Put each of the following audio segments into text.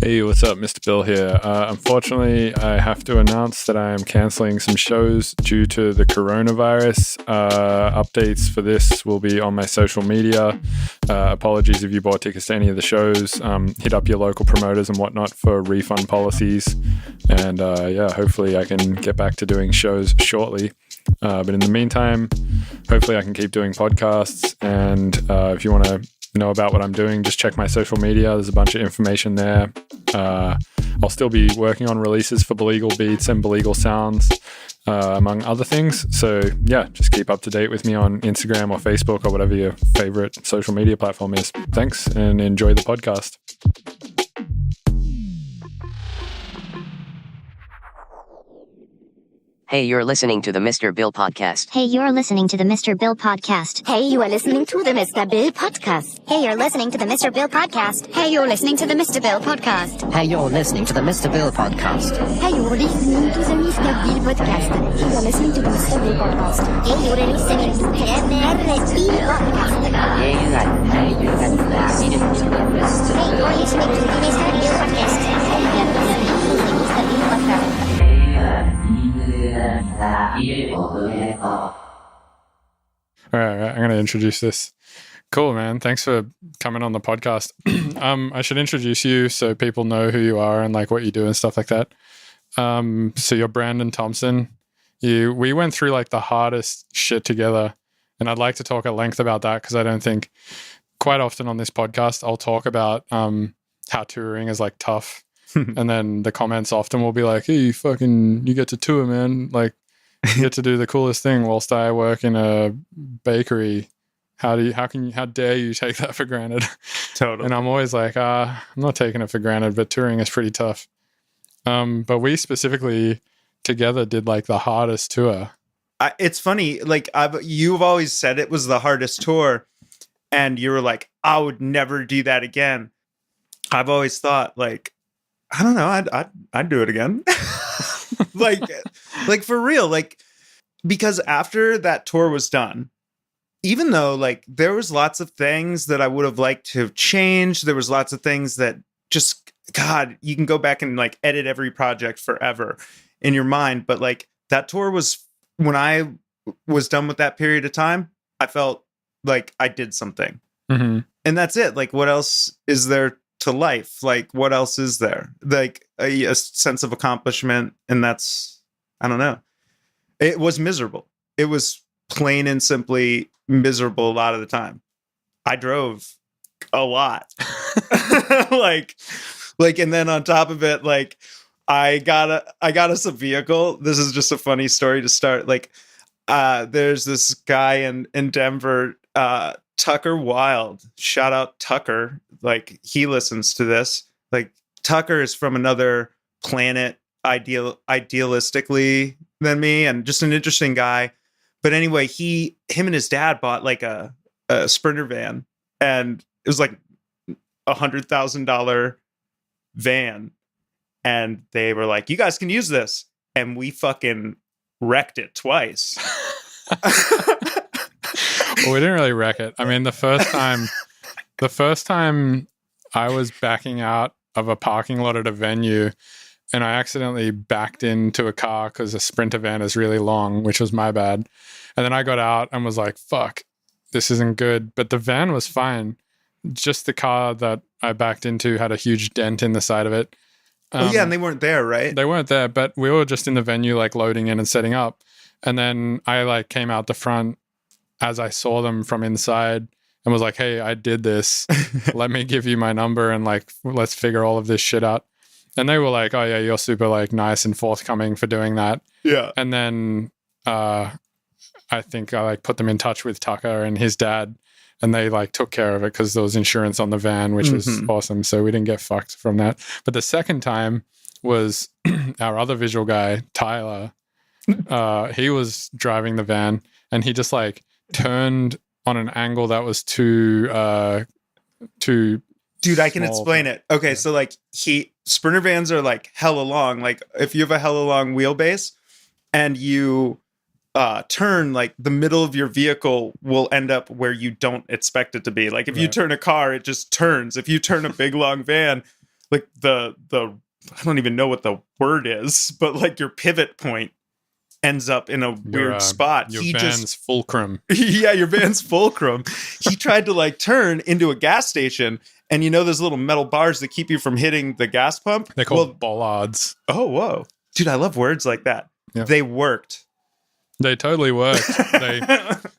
Hey, what's up? Mr. Bill here. Unfortunately, I have to announce that I am cancelling some shows due to the coronavirus. Updates for this will be on my social media. Apologies if you bought tickets to any of the shows. Hit up your local promoters and whatnot for refund policies. And hopefully I can get back to doing shows shortly. But in the meantime, hopefully I can keep doing podcasts. And if you want to know about what I'm doing, just check my social media. There's a bunch of information there. I'll still be working on releases for Belegal Beats and Belegal Sounds, among other things. So yeah, just keep up to date with me on Instagram or Facebook or whatever your favorite social media platform is. Thanks and enjoy the podcast. Hey, you're listening to the Mr. Bill Podcast. Hey, you're listening to the Mr. Bill Podcast. Hey, you are listening to the Mr. Bill Podcast. Hey, you're listening to the Mr. Bill Podcast. Hey, you're listening to the Mr. Bill Podcast. Hey, you're listening to the Mr. Bill Podcast. Hey, you're listening to the Mr. Bill Podcast. Hey, you're listening to the Mr. Bill Podcast. Hey, you're listening to the Mr. Bill Podcast. Hey, you're listening to the Mr. Bill Podcast. Hey, you're listening to the Mr. Bill Podcast. All right, I'm going to introduce this. Cool, man. Thanks for coming on the podcast. I should introduce you so people know who you are and like what you do and stuff like that. So you're Brandon Thompson. We went through like the hardest shit together, and I'd like to talk at length about that because I don't think quite often on this podcast I'll talk about how touring is like tough. And then the comments often will be like, hey, you get to tour, man. Like, you get to do the coolest thing whilst I work in a bakery. How dare you take that for granted? Totally. And I'm always like, I'm not taking it for granted, but touring is pretty tough. But we specifically together did like the hardest tour. It's funny. Like you've always said it was the hardest tour, and you were like, I would never do that again. I've always thought like, I don't know. I'd do it again. like for real. Like, because after that tour was done, even though like there was lots of things that I would have liked to have changed, there was lots of things that just, God, you can go back and like edit every project forever in your mind. But like that tour was, when I was done with that period of time, I felt like I did something. Mm-hmm. And that's it. Like, what else is there to life? Like, what else is there? Like a sense of accomplishment. And that's, I don't know. It was miserable. It was plain and simply miserable a lot of the time. I drove a lot. like, and then on top of it, like I got us a vehicle. This is just a funny story to start. Like, there's this guy in Denver, Tucker Wild. Shout out Tucker. Like, he listens to this. Like, Tucker is from another planet, idealistically than me, and just an interesting guy. But anyway, him and his dad bought like a Sprinter van, and it was like $100,000 van. And they were like, you guys can use this. And we fucking wrecked it twice. Well, we didn't really wreck it. I mean, the first time I was backing out of a parking lot at a venue, and I accidentally backed into a car because a Sprinter van is really long, which was my bad. And then I got out and was like, fuck, this isn't good. But the van was fine. Just the car that I backed into had a huge dent in the side of it. And they weren't there, right? They weren't there, but we were just in the venue, like loading in and setting up. And then I like came out the front as I saw them from inside and was like, hey, I did this. Let me give you my number and like, let's figure all of this shit out. And they were like, oh yeah, you're super like nice and forthcoming for doing that. Yeah. And then I think I like put them in touch with Tucker and his dad, and they like took care of it because there was insurance on the van, which was awesome. So we didn't get fucked from that. But the second time was our other visual guy, Tyler. He was driving the van, and he just like turned on an angle that was too Dude, I can small. explain it. Okay, Yeah. so like Sprinter vans are like hella long. Like if you have a hella long wheelbase and you turn, like the middle of your vehicle will end up where you don't expect it to be. Like if you turn a car, it just turns. If you turn a big long van, like the I don't even know what the word is, but like your pivot point ends up in a weird spot. Your van's fulcrum. Yeah, your van's fulcrum. He tried to like turn into a gas station, and you know those little metal bars that keep you from hitting the gas pump? They're called bollards. Oh, whoa. Dude, I love words like that. Yep. They worked. They totally worked.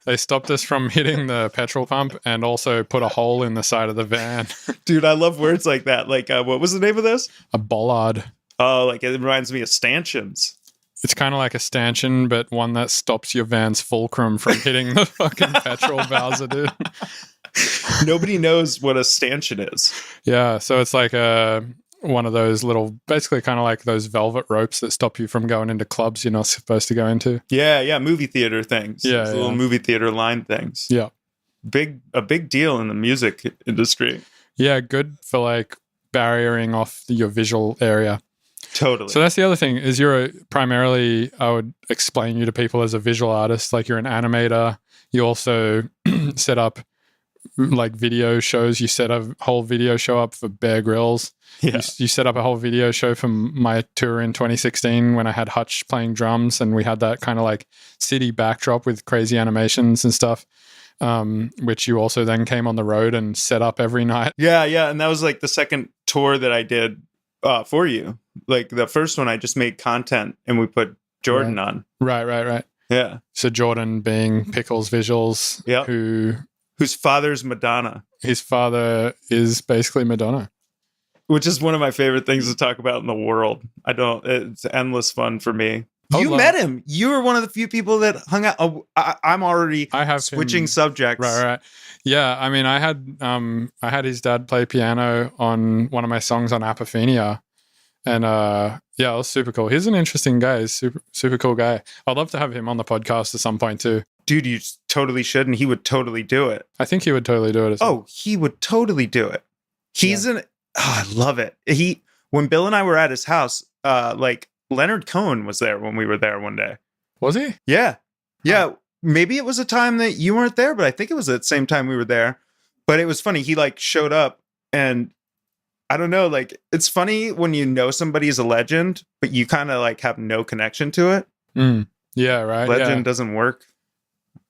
They stopped us from hitting the petrol pump and also put a hole in the side of the van. Dude, I love words like that. Like, what was the name of this? A bollard. Oh, like it reminds me of stanchions. It's kind of like a stanchion, but one that stops your van's fulcrum from hitting the fucking petrol bowser, dude. Nobody knows what a stanchion is. Yeah, so it's like one of those little, basically kind of like those velvet ropes that stop you from going into clubs you're not supposed to go into. Yeah, movie theater things. Yeah, little movie theater line things. Yeah. A big deal in the music industry. Yeah, good for like barriering off your visual area. Totally. So that's the other thing is you're primarily, I would explain you to people as a visual artist, like you're an animator. You also set up like video shows. You set a whole video show up for Bear Grylls. Yeah. You set up a whole video show for my tour in 2016 when I had Hutch playing drums and we had that kind of like city backdrop with crazy animations and stuff, which you also then came on the road and set up every night. Yeah. And that was like the second tour that I did for you. Like the first one, I just made content and we put Jordan on. Right. Yeah. So Jordan being Pickles Visuals, whose father's Madonna. His father is basically Madonna. Which is one of my favorite things to talk about in the world. It's endless fun for me. You met him. You were one of the few people that hung out. I'm already switching subjects. Right. Yeah, I mean, I had his dad play piano on one of my songs on Apophenia. And it was super cool. He's an interesting guy. He's super cool guy. I'd love to have him on the podcast at some point too. Dude, you totally should, and he would totally do it. I think he would totally do it as well. Oh, he would totally do it. I love it. When Bill and I were at his house, like Leonard Cohen was there when we were there one day. Was he? Yeah. Yeah. Maybe it was a time that you weren't there, but I think it was at the same time we were there. But it was funny. He like showed up and I don't know, like it's funny when you know somebody's a legend, but you kind of like have no connection to it. Yeah, right. Legend doesn't work.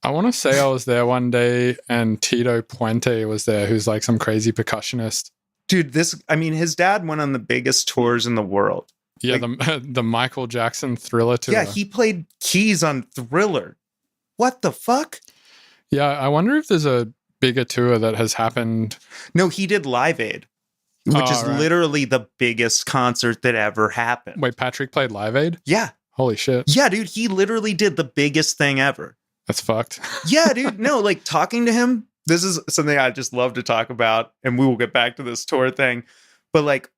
I want to say I was there one day and Tito Puente was there, who's like some crazy percussionist. Dude, his dad went on the biggest tours in the world. Yeah, like, the Michael Jackson Thriller tour. Yeah, he played keys on Thriller. What the fuck? Yeah, I wonder if there's a bigger tour that has happened. No, he did Live Aid, which is literally the biggest concert that ever happened. Wait, Patrick played Live Aid? Yeah. Holy shit. Yeah, dude, he literally did the biggest thing ever. That's fucked. Yeah, dude. No, like talking to him, this is something I just love to talk about, and we will get back to this tour thing. But like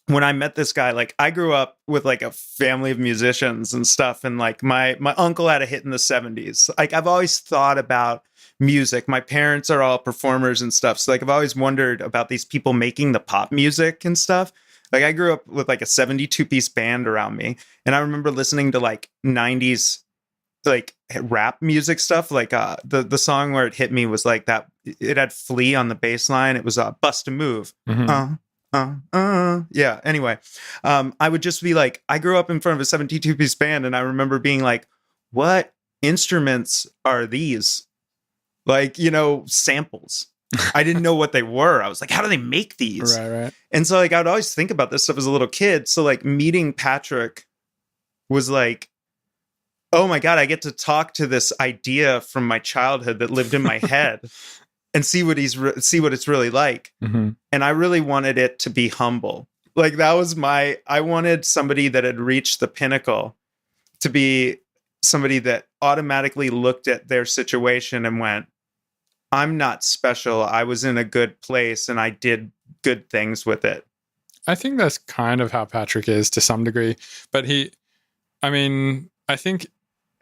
when I met this guy, like I grew up with like a family of musicians and stuff, and like my uncle had a hit in the 70s. Like I've always thought about music. My parents are all performers and stuff. So like I've always wondered about these people making the pop music and stuff. Like I grew up with like a 72-piece band around me, and I remember listening to like 90s like rap music stuff. Like the song where it hit me was like that. It had Flea on the bass line. It was Bust a Move. Mm-hmm. Yeah. Anyway, I would just be like, I grew up in front of a 72-piece band, and I remember being like, what instruments are these? Like, samples. I didn't know what they were. I was like, how do they make these? Right. And so like I would always think about this stuff as a little kid. So like meeting Patrick was like, oh my God, I get to talk to this idea from my childhood that lived in my head and see what it's really like. Mm-hmm. And I really wanted it to be humble. Like that was I wanted somebody that had reached the pinnacle to be somebody that automatically looked at their situation and went, I'm not special. I was in a good place and I did good things with it. I think that's kind of how Patrick is to some degree. But I think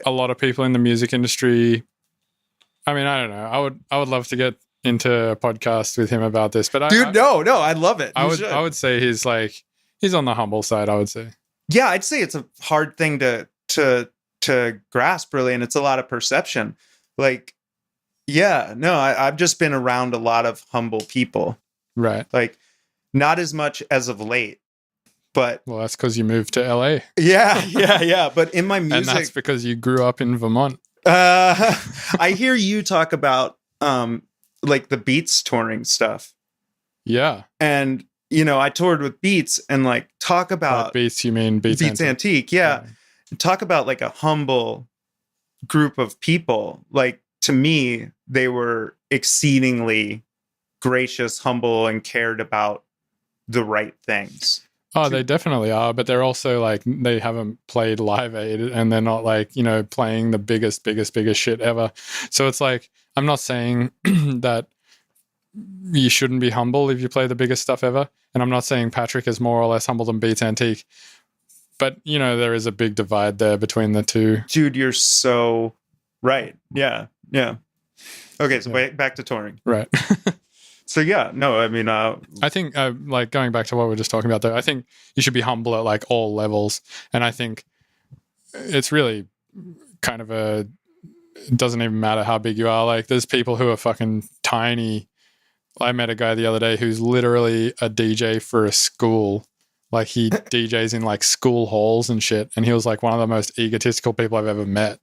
a lot of people in the music industry, I don't know. I would love to get into a podcast with him about this. But no, I love it. I would say he's on the humble side, I would say. Yeah, I'd say it's a hard thing to to grasp really, and it's a lot of perception. Like, yeah, no, I've just been around a lot of humble people. Right. Like, not as much as of late, but Well, that's because you moved to LA. yeah. But in my music, And that's because you grew up in Vermont. I hear you talk about like the Beats touring stuff. Yeah. And I toured with Beats, and like talk about Beats, you mean Beats Antique. Yeah. Talk about like a humble group of people. Like, to me, they were exceedingly gracious, humble, and cared about the right things. Oh, they definitely are, but they're also like, they haven't played Live Aid, and they're not like, playing the biggest shit ever. So it's like, I'm not saying that you shouldn't be humble if you play the biggest stuff ever. And I'm not saying Patrick is more or less humble than Beats Antique. But, there is a big divide there between the two. Dude, you're so right. Yeah. Okay, so back to touring. Right. So yeah, no, I mean, I think like going back to what we were just talking about, though, I think you should be humble at like all levels, and I think it's really kind of it doesn't even matter how big you are. Like, there's people who are fucking tiny. I met a guy the other day who's literally a DJ for a school. Like, he DJs in like school halls and shit, and he was like one of the most egotistical people I've ever met.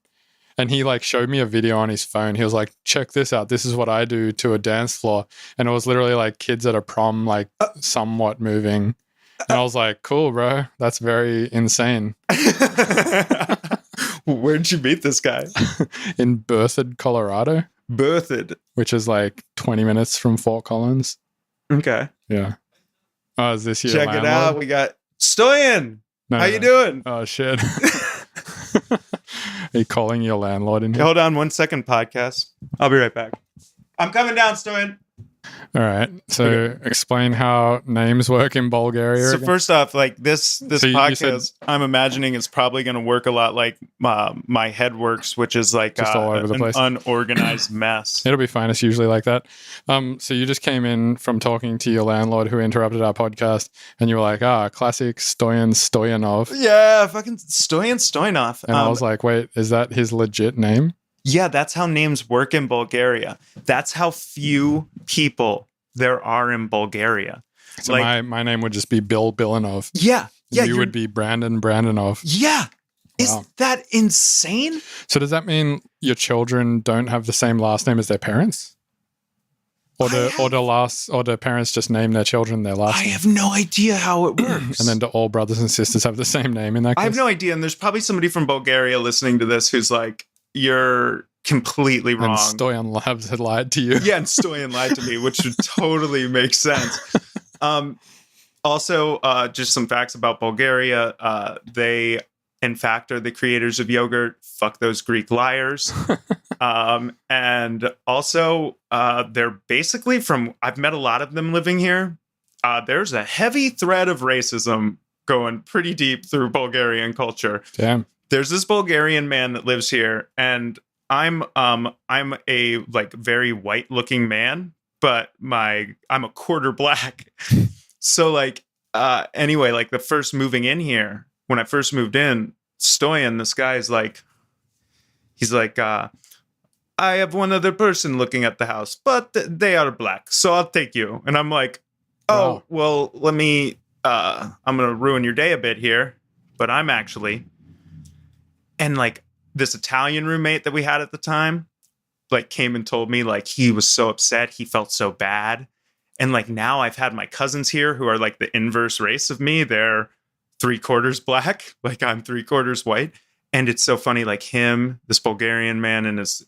And he like showed me a video on his phone. He was like, check this out. This is what I do to a dance floor. And it was literally like kids at a prom, like somewhat moving. And I was like, cool, bro. That's very insane. Where'd you meet this guy? In Berthoud, Colorado. Berthoud. Which is like 20 minutes from Fort Collins. Okay. Yeah. Oh, is this your Check landlord? it out. We got Stoyan. No, How you doing? Oh, shit. Are you calling your landlord in here? Hold on 1 second, podcast. I'll be right back. I'm coming down, Stoyan. All right. So explain how names work in Bulgaria. So again. first off, like this you podcast, I'm imagining is probably going to work a lot like my head works, which is like Just all over the place. Unorganized mess. It'll be fine. It's usually like that. So you just came in from talking to your landlord who interrupted our podcast, and you were like, classic Stoyan Stoyanov. Yeah, fucking Stoyan Stoyanov. And I was like, wait, is that his legit name? Yeah, that's how names work in Bulgaria. That's how few people there are in Bulgaria. So like, my name would just be Bill Bilanov. Yeah. You would be Brandon Brandonov. Yeah. Wow. Is that insane? So does that mean your children don't have the same last name as their parents? Or do parents just name their children their last name? I have no idea how it works. And then do all brothers and sisters have the same name in that case? I have no idea. And there's probably somebody from Bulgaria listening to this who's like, you're completely wrong. And Stoyan Labs had lied to you. Yeah, and Stoyan lied to me, which would totally make sense. Also, just some facts about Bulgaria. They, in fact, are the creators of yogurt. Fuck those Greek liars. And also, they're basically I've met a lot of them living here. There's a heavy thread of racism going pretty deep through Bulgarian culture. Damn. There's this Bulgarian man that lives here, and I'm a like very white looking man, but I'm a quarter black. So like anyway, like the first moving in here, when I first moved in, Stoyan, this guy is like, he's like, I have one other person looking at the house, but they are black, so I'll take you. And I'm like, oh, wow. Well, let me, I'm going to ruin your day a bit here, but I'm actually, and like this Italian roommate that we had at the time, like came and told me like he was so upset. He felt so bad. And like now I've had my cousins here who are like the inverse race of me. They're 3/4 black. Like I'm 3/4 white. And it's so funny, like him, this Bulgarian man and his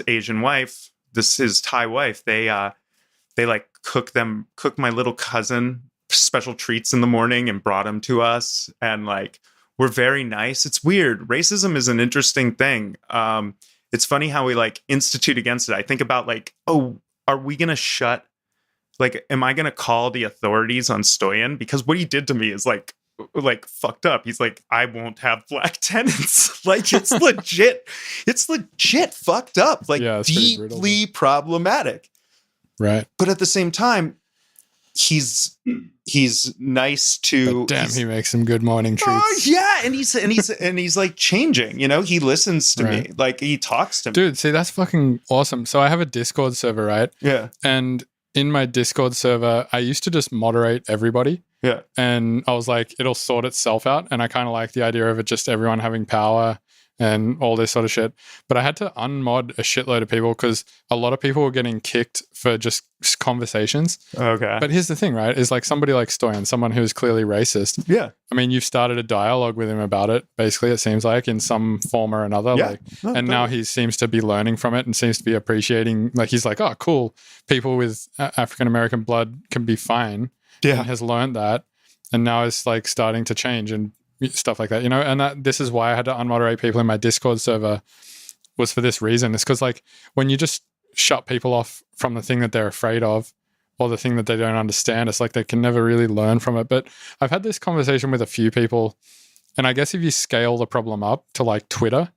Asian wife, his Thai wife, they like cook my little cousin special treats in the morning and brought them to us. And like, we're very nice. It's weird. Racism is an interesting thing. It's funny how we like institute against it. I think about like, oh, are we going to shut? Like, am I going to call the authorities on Stoyan? Because what he did to me is like fucked up. He's like, I won't have black tenants. Like it's legit. It's legit fucked up. Like deeply problematic. Right. But at the same time, he's nice to. But damn, he makes some good morning Oh treats. yeah, and he's like changing. You know, he listens to me, like he talks to me. Dude, see, that's fucking awesome. So I have a Discord server, right? Yeah, And in my Discord server, I used to just moderate everybody. yeah, And I was like, it'll sort itself out. And I kind of like the idea of it just everyone having power and all this sort of shit. But I had to unmod a shitload of people because a lot of people were getting kicked for just conversations. okay. But here's the thing, right? Is like somebody like Stoyan, someone who's clearly racist. Yeah, I mean, you've started a dialogue with him about it, basically, it seems like, in some form or another. Yeah. Like, No, and now totally. he seems to be learning from it and seems to be appreciating, like, he's like, oh, cool. People with African-American blood can be fine. yeah, And has learned that. And now it's like starting to change and stuff like that, you know? And this is why I had to unmoderate people in my Discord server, was for this reason. It's because, like, when you just shut people off from the thing that they're afraid of or the thing that they don't understand, it's like they can never really learn from it. But I've had this conversation with a few people, and I guess if you scale the problem up to like Twitter,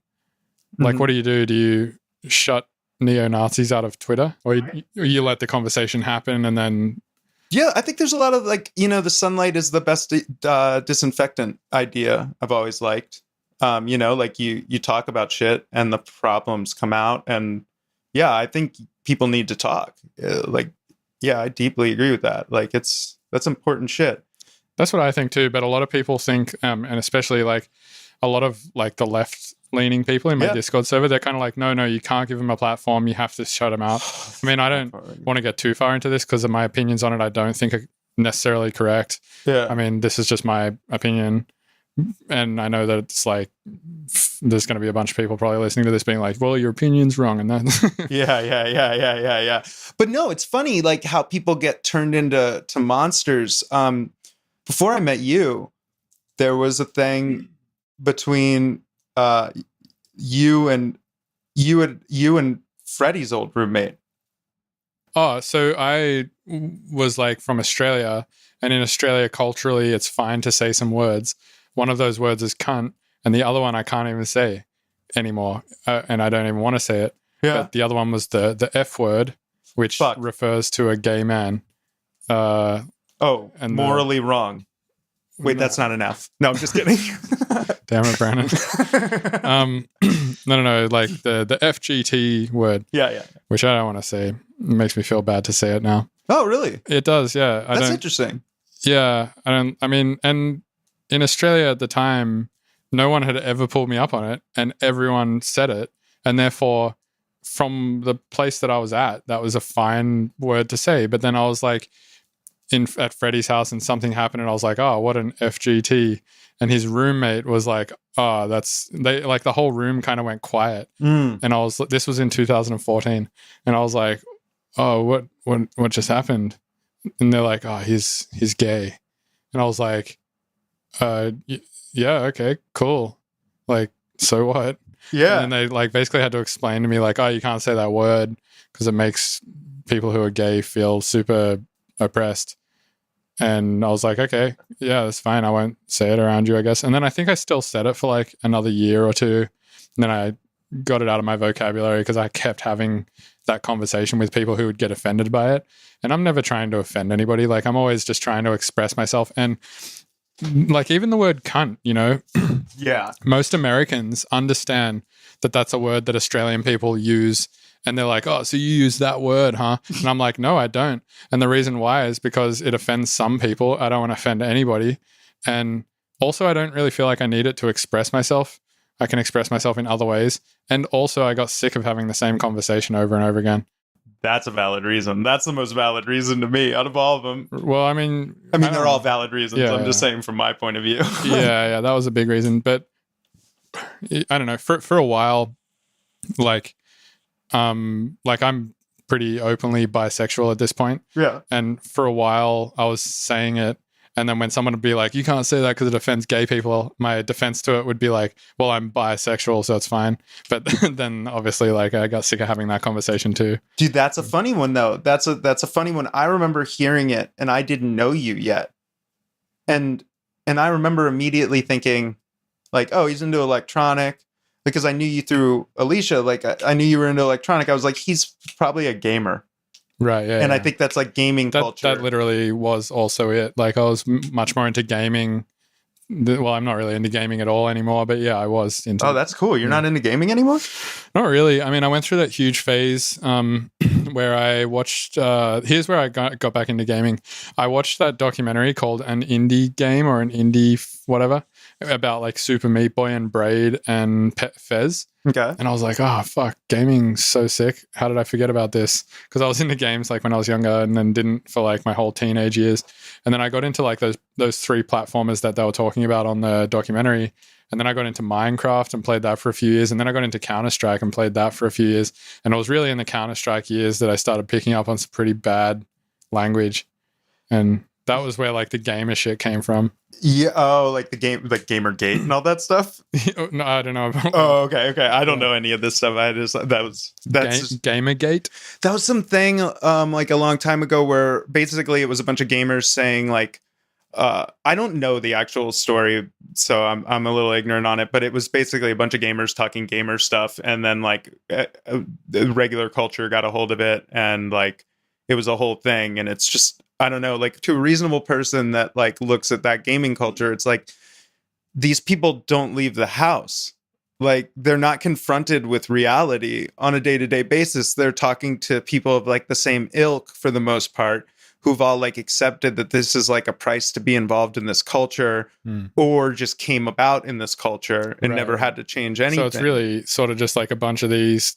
like, Mhm. what do? Do you shut neo-Nazis out of Twitter, or you let the conversation happen and then... Yeah, I think there's a lot of like, you know, the sunlight is the best disinfectant idea I've always liked. You know, like you talk about shit and the problems come out. And yeah, I think people need to talk. Like, yeah, I deeply agree with that. Like that's important shit. That's what I think too. But a lot of people think, and especially like a lot of like the left-leaning people in my Yeah. Discord server, they're kind of like, no, you can't give them a platform. You have to shut them out. I mean, I don't want to get too far into this because of my opinions on it. I don't think are necessarily correct. Yeah. I mean, this is just my opinion. And I know that it's like, there's going to be a bunch of people probably listening to this being like, well, your opinion's wrong. And that. Yeah. But no, it's funny like how people get turned into monsters. Before I met you, there was a thing between you and Freddie's old roommate. Oh, so I was like from Australia, and in Australia culturally it's fine to say some words. One of those words is cunt, and the other one I can't even say anymore, and I don't even want to say it. Yeah. But the other one was the F word, which Fuck. refers to a gay man. Oh, And morally wrong. Wait, that's not enough. No, I'm just kidding. Damn it, Brandon. No, like the FGT word, Yeah. which I don't want to say. It makes me feel bad to say it now. Oh, really? It does, yeah. That's interesting. Yeah, I mean, and in Australia at the time, no one had ever pulled me up on it, and everyone said it, and therefore, from the place that I was at, that was a fine word to say. But then I was like, at Freddie's house, and something happened, and I was like, oh, what an FGT, and his roommate was like, oh, like the whole room kind of went quiet, and this was in 2014, and I was like, oh, what just happened? And they're like, oh, he's gay. And I was like, yeah, okay, cool. Like, so what? Yeah. And they like basically had to explain to me like, oh, you can't say that word because it makes people who are gay feel super oppressed. And I was like, okay, yeah, that's fine. I won't say it around you, I guess. And then I think I still said it for like another year or two. And then I got it out of my vocabulary because I kept having that conversation with people who would get offended by it. And I'm never trying to offend anybody. Like, I'm always just trying to express myself. And like, even the word cunt, you know, Yeah. most Americans understand that that's a word that Australian people use. And they're like, oh, so you use that word, huh? And I'm like, no, I don't. And the reason why is because it offends some people. I don't want to offend anybody. And also, I don't really feel like I need it to express myself. I can express myself in other ways. And also, I got sick of having the same conversation over and over again. That's a valid reason. That's the most valid reason to me out of all of them. Well, I mean, They're all valid reasons. Yeah, I'm just saying from my point of view. yeah, that was a big reason. But I don't know, for a while, like I'm pretty openly bisexual at this point. Yeah. And for a while I was saying it, and then when someone would be like, you can't say that because it offends gay people, my defense to it would be like, well, I'm bisexual, so it's fine. But then obviously, like, I got sick of having that conversation too. Dude, that's a funny one though. That's a funny one. I remember hearing it and I didn't know you yet. And I remember immediately thinking like, oh, he's into electronic, because I knew you through Alicia. Like I knew you were into electronic. I was like, he's probably a gamer. Right. Yeah. And I yeah. think that's like gaming culture. That literally was also it. Like I was much more into gaming. Well, I'm not really into gaming at all anymore, but yeah, I was into. Oh, that's cool. You're not into gaming anymore? Not really. I mean, I went through that huge phase where I watched. Here's where I got back into gaming. I watched that documentary called An Indie Game or an Indie whatever about like Super Meat Boy and Braid and Pet Fez. Okay. And I was like, oh, fuck, gaming's so sick. How did I forget about this? Because I was into games like when I was younger and then didn't for like my whole teenage years. And then I got into like those three platformers that they were talking about on the documentary. And then I got into Minecraft and played that for a few years. And then I got into Counter-Strike and played that for a few years. And it was really in the Counter-Strike years that I started picking up on some pretty bad language. And that was where like the gamer shit came from. Yeah. Oh, like the game, like Gamergate and all that stuff. No, I don't know. Oh, okay. I don't know any of this stuff. That's Gamergate. That was something like a long time ago where basically it was a bunch of gamers saying like, I don't know the actual story, so I'm a little ignorant on it, but it was basically a bunch of gamers talking gamer stuff, and then like the regular culture got a hold of it, and like it was a whole thing. And it's just, I don't know, like to a reasonable person that like looks at that gaming culture, it's like these people don't leave the house. Like they're not confronted with reality on a day-to-day basis. They're talking to people of like the same ilk for the most part, who've all like accepted that this is like a price to be involved in this culture or just came about in this culture and never had to change anything. So it's really sort of just like a bunch of these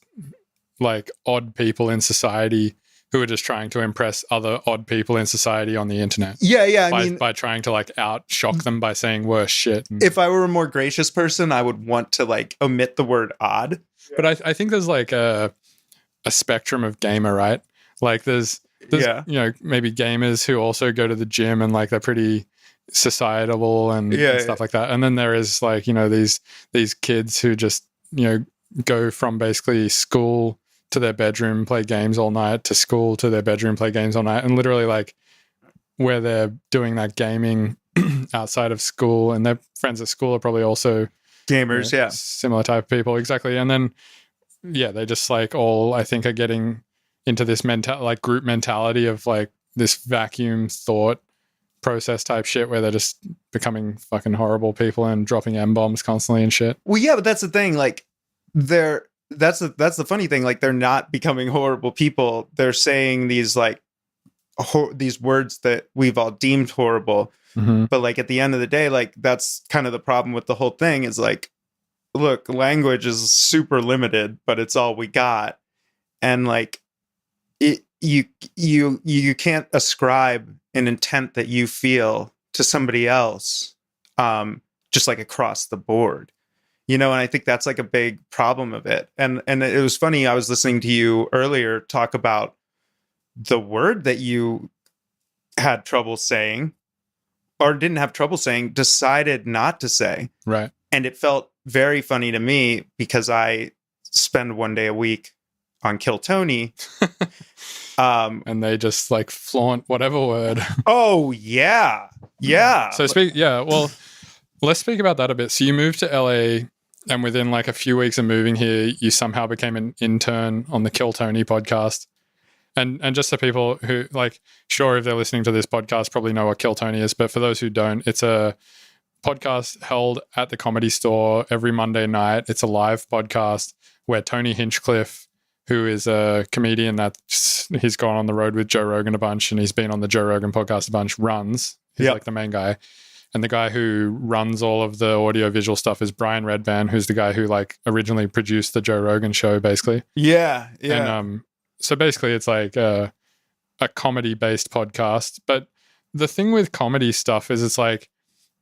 like odd people in society who are just trying to impress other odd people in society on the internet. Yeah. By trying to like shock them by saying worse shit. If I were a more gracious person, I would want to like omit the word odd. But I think there's like a spectrum of gamer, right? Like there's you know, maybe gamers who also go to the gym and like they're pretty societable and stuff like that. And then there is like, you know, these kids who just, you know, go from basically school to their bedroom, play games all night, to school to their bedroom, play games all night, and literally like where they're doing that gaming outside of school, and their friends at school are probably also gamers, you know, similar type of people, exactly. And then they just like all I think are getting into this like group mentality of like this vacuum thought process type shit where they're just becoming fucking horrible people and dropping M-bombs constantly and shit. Well, yeah, but that's the thing. Like that's the funny thing. Like they're not becoming horrible people. They're saying these like these words that we've all deemed horrible. Mm-hmm. But like at the end of the day, like that's kind of the problem with the whole thing is like, look, language is super limited, but it's all we got. And like you can't ascribe an intent that you feel to somebody else just like across the board. You know, and I think that's like a big problem of it. And it was funny, I was listening to you earlier talk about the word that you had trouble saying or didn't have trouble saying, decided not to say. Right. And it felt very funny to me because I spend one day a week on Kill Tony. And they just like flaunt whatever word. Oh, yeah. Yeah. So well, let's speak about that a bit. So you moved to LA, and within like a few weeks of moving here, you somehow became an intern on the Kill Tony podcast. And just so people who like, sure, if they're listening to this podcast, probably know what Kill Tony is. But for those who don't, it's a podcast held at the Comedy Store every Monday night. It's a live podcast where Tony Hinchcliffe, who is a comedian that he's gone on the road with Joe Rogan a bunch and he's been on the Joe Rogan podcast a bunch, runs. He's like the main guy. And the guy who runs all of the audio visual stuff is Brian Redban, who's the guy who like originally produced the Joe Rogan show, basically. Yeah. And so basically it's like a comedy-based podcast. But the thing with comedy stuff is it's like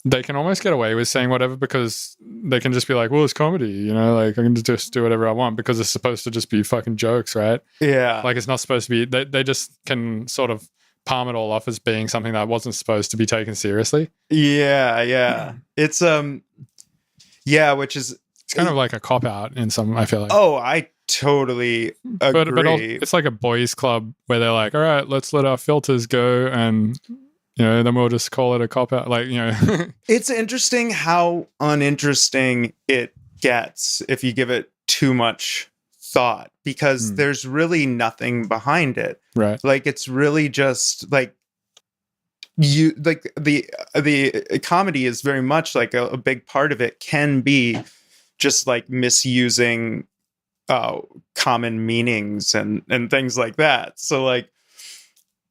they can almost get away with saying whatever because they can just be like, well, it's comedy, you know, like I can just do whatever I want because it's supposed to just be fucking jokes, right? Yeah. Like it's not supposed to be, they just can sort of palm it all off as being something that wasn't supposed to be taken seriously. Yeah. It's which is it's kind of like a cop out in some, I feel like. Oh, I totally agree. But it's like a boys club where they're like, all right, let's let our filters go and you know, then we'll just call it a cop out. Like, you know, it's interesting how uninteresting it gets if you give it too much thought because there's really nothing behind it. Right. Like it's really just like you like the comedy is very much like a big part of it can be just like misusing common meanings and things like that. So like,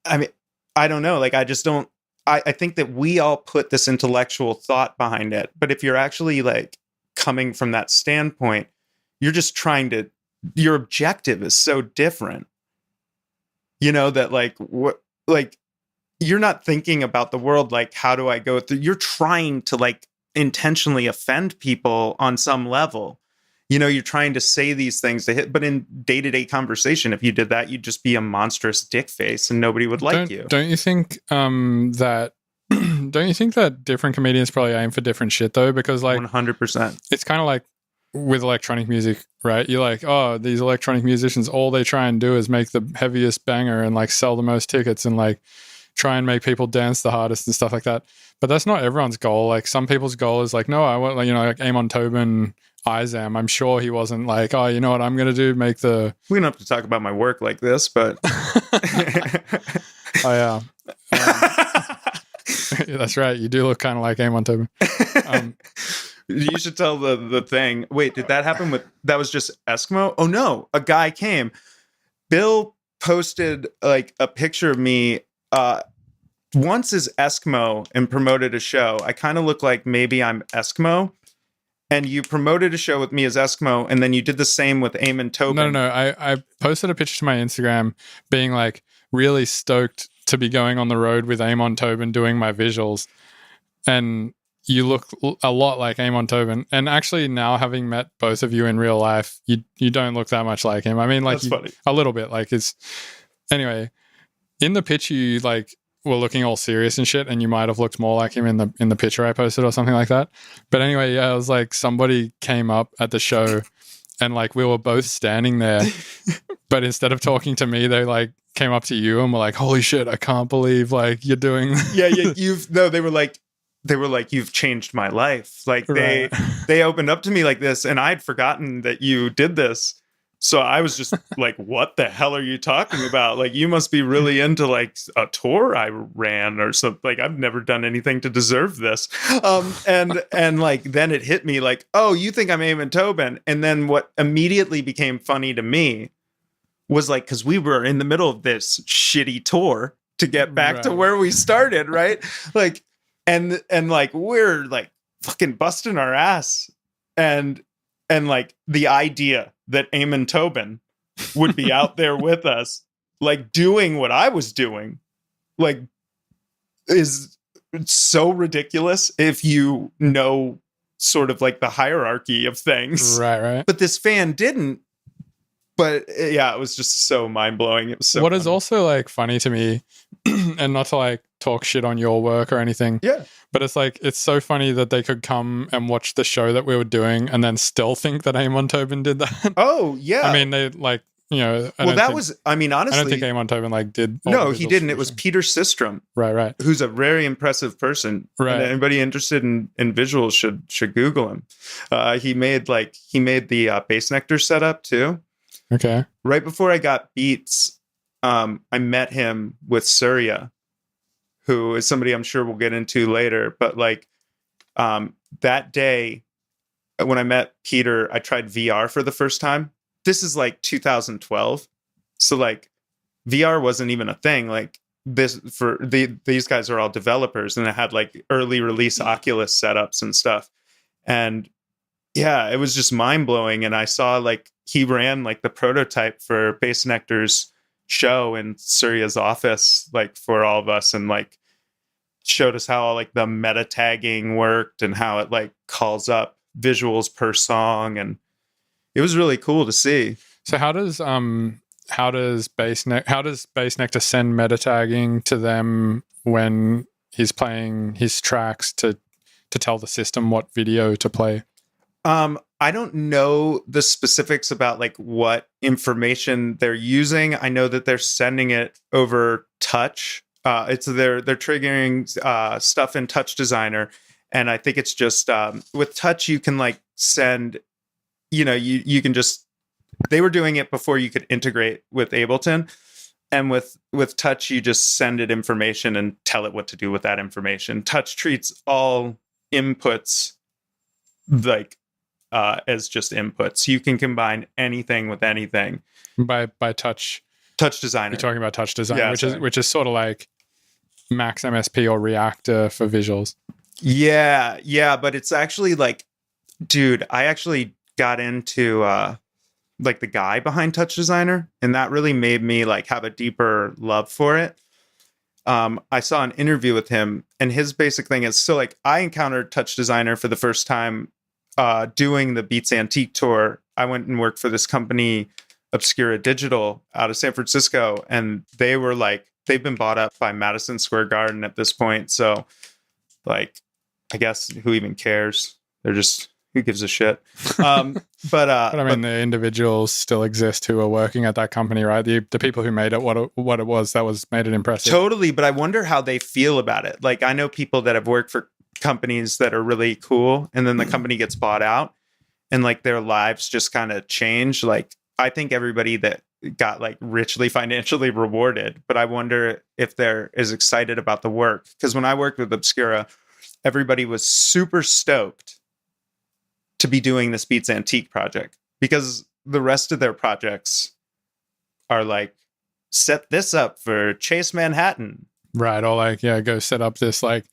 I mean, I don't know. Like, I just don't. I think that we all put this intellectual thought behind it, but if you're actually like coming from that standpoint, you're just trying to. Your objective is so different. You know that like what like you're not thinking about the world like how do I go through. You're trying to like intentionally offend people on some level. You know, you're trying to say these things to hit, but in day-to-day conversation, if you did that, you'd just be a monstrous dick face and nobody would like you. Don't you think that don't you think that different comedians probably aim for different shit though? Because like 100%. It's kind of like with electronic music, right? You're like, oh, these electronic musicians, all they try and do is make the heaviest banger and like sell the most tickets and like try and make people dance the hardest and stuff like that. But that's not everyone's goal. Like some people's goal is like, no, I want, like, you know, like Amon Tobin, Izam. I'm sure he wasn't like, oh, you know what I'm going to do? Make the... We don't have to talk about my work like this, but... Oh, yeah. That's right. You do look kind of like Amon Tobin. You should tell the thing. Wait, did that happen with... That was just Eskimo? Oh, no. A guy came. Bill posted like a picture of me once as Eskimo and promoted a show. I kind of look like maybe I'm Eskimo. And you promoted a show with me as Eskimo, and then you did the same with Amon Tobin. No. I posted a picture to my Instagram being like really stoked to be going on the road with Amon Tobin doing my visuals. And you look a lot like Amon Tobin. And actually now having met both of you in real life, you don't look that much like him. I mean, like a little bit. Like it's... Anyway, in the picture you like... were looking all serious and shit, and you might have looked more like him in the picture I posted or something like that. But anyway, yeah, it was like somebody came up at the show and like we were both standing there, but instead of talking to me, they like came up to you and were like, holy shit, I can't believe like you're doing... Yeah, they were like, you've changed my life. Like they opened up to me like this, and I'd forgotten that you did this. So I was just like, what the hell are you talking about? Like, you must be really into like a tour I ran or something. Like, I've never done anything to deserve this. And like, then it hit me like, oh, you think I'm Amon Tobin. And then what immediately became funny to me was like, because we were in the middle of this shitty tour to get back to where we started, right? Like, and like, we're like fucking busting our ass. And like the idea that Amon Tobin would be out there with us, like doing what I was doing, like is so ridiculous if you know sort of like the hierarchy of things. Right. But this fan didn't. But yeah, it was just so mind-blowing. It was so What funny. is also like funny to me, and not to like talk shit on your work or anything. Yeah. But it's like, it's so funny that they could come and watch the show that we were doing and then still think that Amon Tobin did that. Oh, yeah. I mean, they like, you know. Well, that was, I mean, honestly. I don't think Amon Tobin like did. No, he didn't. It was Peter Systrom. Right. Who's a very impressive person. Right. And anybody interested in visuals should Google him. He made the Bass Nectar setup too. Okay. Right before I got Beats, I met him with Surya, who is somebody I'm sure we'll get into later. But like that day when I met Peter, I tried VR for the first time. This is like 2012. So like VR wasn't even a thing. Like this these guys are all developers, and it had like early release Oculus setups and stuff. And yeah, it was just mind blowing. And I saw like he ran like the prototype for Bass Nectar's show in Surya's office, like for all of us, and like showed us how like the meta tagging worked and how it like calls up visuals per song, and it was really cool to see. So how does Bass Nectar send meta tagging to them when he's playing his tracks to tell the system what video to play? I don't know the specifics about like what information they're using. I know that they're sending it over Touch. They're triggering stuff in TouchDesigner, and I think it's just with Touch you can like send, you know, you can just they were doing it before you could integrate with Ableton. And with Touch, you just send it information and tell it what to do with that information. Touch treats all inputs like as just inputs. You can combine anything with anything. By TouchDesigner. You're talking about TouchDesigner, which is sort of like Max MSP or Reactor for visuals. Yeah, but it's actually like, dude, I actually got into like the guy behind TouchDesigner, and that really made me like have a deeper love for it. I saw an interview with him, and his basic thing is, so like I encountered TouchDesigner for the first time doing the Beats Antique tour. I went and worked for this company, Obscura Digital, out of San Francisco, and they were like, they've been bought up by Madison Square Garden at this point. So like, I guess who even cares? They're just, who gives a shit? But I mean, the individuals still exist who are working at that company, right? The people who made it what it was, that was made it impressive. Totally, but I wonder how they feel about it. Like, I know people that have worked for companies that are really cool, and then the company gets bought out, and like their lives just kind of change. Like, I think everybody that got like richly financially rewarded, but I wonder if they're as excited about the work. Because when I worked with Obscura, everybody was super stoked to be doing this Beats Antique project, because the rest of their projects are like, set this up for Chase Manhattan. Right. Or like, yeah, go set up this like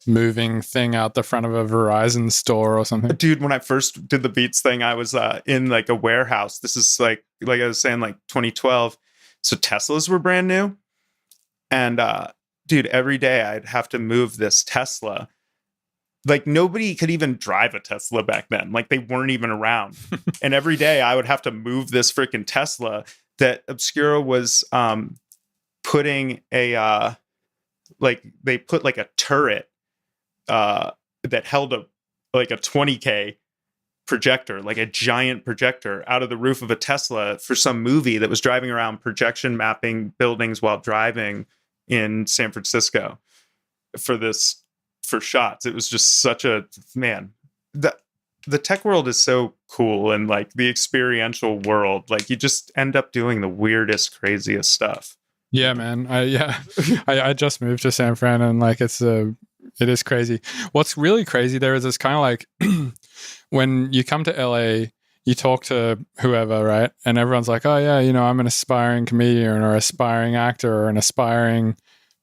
moving thing out the front of a Verizon store or something. Dude, when I first did the Beats thing, I was in like a warehouse. This is like I was saying, like 2012. So Teslas were brand new. And dude, every day I'd have to move this Tesla. Like nobody could even drive a Tesla back then. Like they weren't even around. And every day I would have to move this freaking Tesla that Obscura was putting a like they put like a turret that held a 20K projector, like a giant projector, out of the roof of a Tesla for some movie that was driving around projection mapping buildings while driving in San Francisco for shots. It was just such a, man, the tech world is so cool, and like the experiential world, like you just end up doing the weirdest, craziest stuff. Yeah, man. I just moved to San Fran, and like it is crazy. What's really crazy there is it's kind of like when you come to LA, you talk to whoever, right? And everyone's like, oh yeah, I'm an aspiring comedian or aspiring actor or an aspiring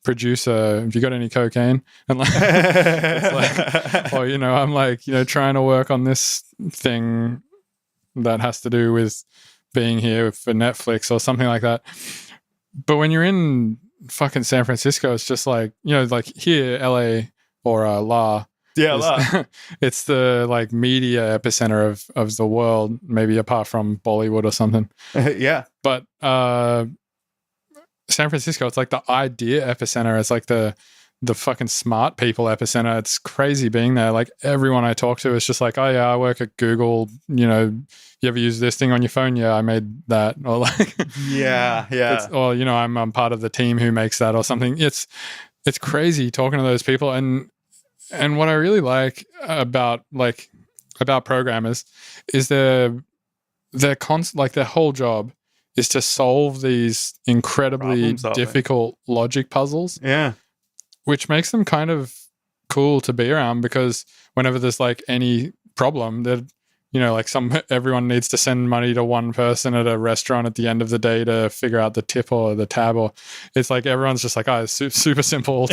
producer. Have you got any cocaine? And like, it's like, or I'm like, trying to work on this thing that has to do with being here for Netflix or something like that. But when you're in fucking San Francisco, it's just like, like here, LA or La. Yeah, La. It's the like media epicenter of the world, maybe apart from Bollywood or something. Yeah. But San Francisco, it's like the idea epicenter. It's like the fucking smart people epicenter. It's crazy being there. Like everyone I talk to is just like, oh yeah, I work at Google. You ever use this thing on your phone? Yeah, I made that. Or like, yeah. Or I'm part of the team who makes that or something. It's crazy talking to those people. And what I really like about programmers is their whole job is to solve these incredibly difficult logic puzzles. Yeah. Which makes them kind of cool to be around, because whenever there's like any problem that, like everyone needs to send money to one person at a restaurant at the end of the day to figure out the tip or the tab, or it's like everyone's just like, oh, it's super simple.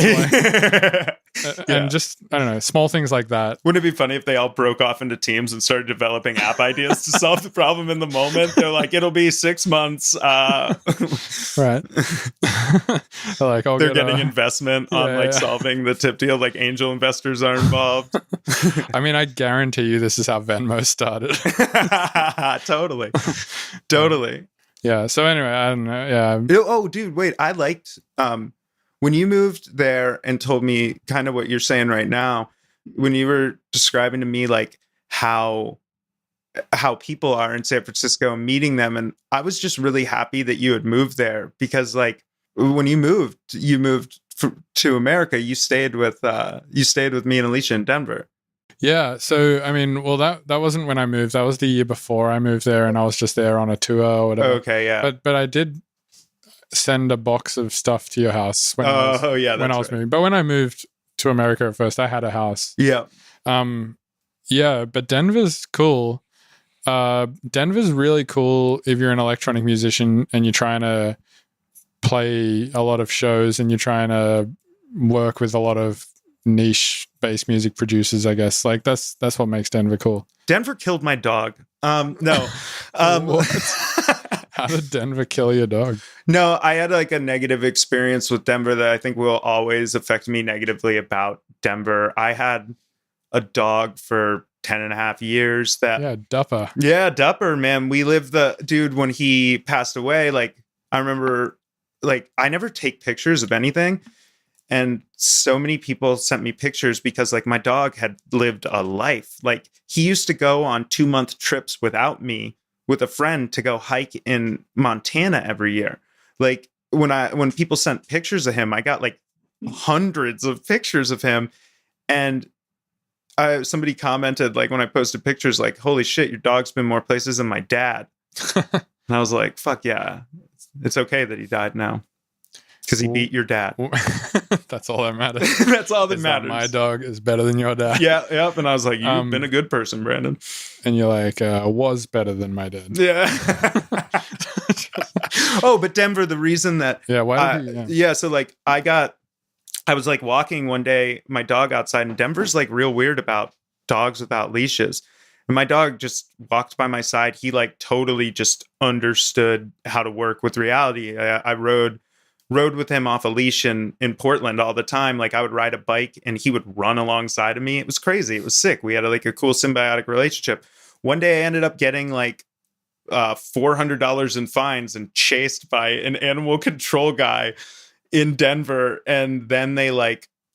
And just, I don't know, small things like that. Wouldn't it be funny if they all broke off into teams and started developing app ideas to solve the problem in the moment? They're like, it'll be 6 months. Right. Like, they're getting investment on solving the tip deal. Like angel investors are involved. I mean, I guarantee you this is how Venmo started. Totally. Yeah. So anyway, I don't know. Yeah. Oh, dude, wait. I liked when you moved there and told me kind of what you're saying right now, when you were describing to me like how people are in San Francisco and meeting them, and I was just really happy that you had moved there, because like when you moved to America, you stayed with me and Alicia in Denver. Yeah. So, I mean, well, that wasn't when I moved. That was the year before I moved there, and I was just there on a tour or whatever. Okay, yeah. But I did send a box of stuff to your house when I was right. moving. But when I moved to America at first, I had a house. Yeah. Yeah, but Denver's cool. Denver's really cool if you're an electronic musician and you're trying to play a lot of shows and you're trying to work with a lot of niche bass music producers, I guess. Like that's what makes Denver cool. Denver killed my dog. No. How did Denver kill your dog? No, I had like a negative experience with Denver that I think will always affect me negatively about Denver. I had a dog for 10 and a half years Dupper. Yeah, Dupper, man. We lived dude, when he passed away, like I remember, like I never take pictures of anything. And so many people sent me pictures because like my dog had lived a life. Like he used to go on 2-month trips without me with a friend to go hike in Montana every year. Like when people sent pictures of him, I got like hundreds of pictures of him. And somebody commented like when I posted pictures, like, holy shit, your dog's been more places than my dad. And I was like, fuck yeah. It's okay that he died now. Because he beat your dad. That's all that matters. That's all that matters. My dog is better than your dad. Yeah, yep. And I was like, you've been a good person, Brandon. And you're like, was better than my dad. Yeah. Oh, but Denver, the reason that... Yeah, why did you... Yeah, so like I was like walking one day, my dog outside, and Denver's like real weird about dogs without leashes. And my dog just walked by my side. He like totally just understood how to work with reality. I rode with him off a leash in Portland all the time. Like I would ride a bike and he would run alongside of me. It was crazy. It was sick. We had like a cool symbiotic relationship. One day I ended up getting like $400 in fines and chased by an animal control guy in Denver. And then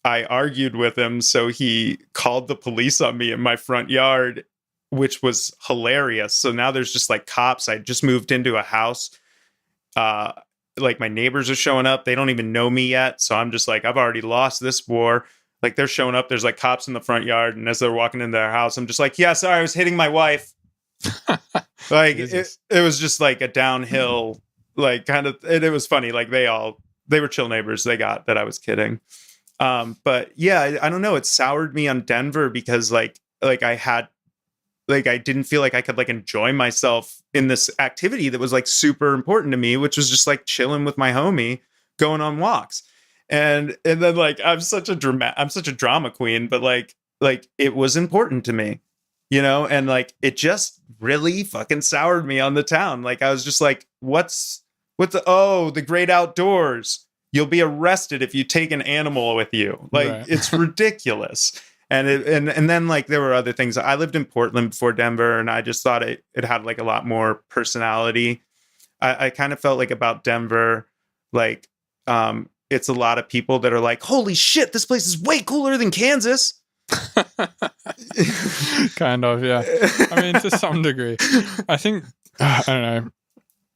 I argued with him. So he called the police on me in my front yard, which was hilarious. So now there's just like cops. I just moved into a house. Like my neighbors are showing up. They don't even know me yet. So I'm just like, I've already lost this war. Like they're showing up. There's like cops in the front yard. And as they're walking into their house, I'm just like, yeah, sorry, I was hitting my wife. Like it was just like a downhill, like kind of, it was funny. Like they were chill neighbors. They got that I was kidding. But yeah, I don't know. It soured me on Denver because I didn't feel like I could like enjoy myself in this activity that was like super important to me, which was just like chilling with my homie, going on walks. And then like, I'm such a drama queen, but like it was important to me, you know? And like, it just really fucking soured me on the town. Like, I was just like, the great outdoors. You'll be arrested if you take an animal with you. Like, right. It's ridiculous. And then like there were other things. I lived in Portland before Denver, and I just thought it had like a lot more personality. I kind of felt like about Denver, like it's a lot of people that are like, holy shit, this place is way cooler than Kansas. Kind of, yeah. I mean, to some degree. I think I don't know.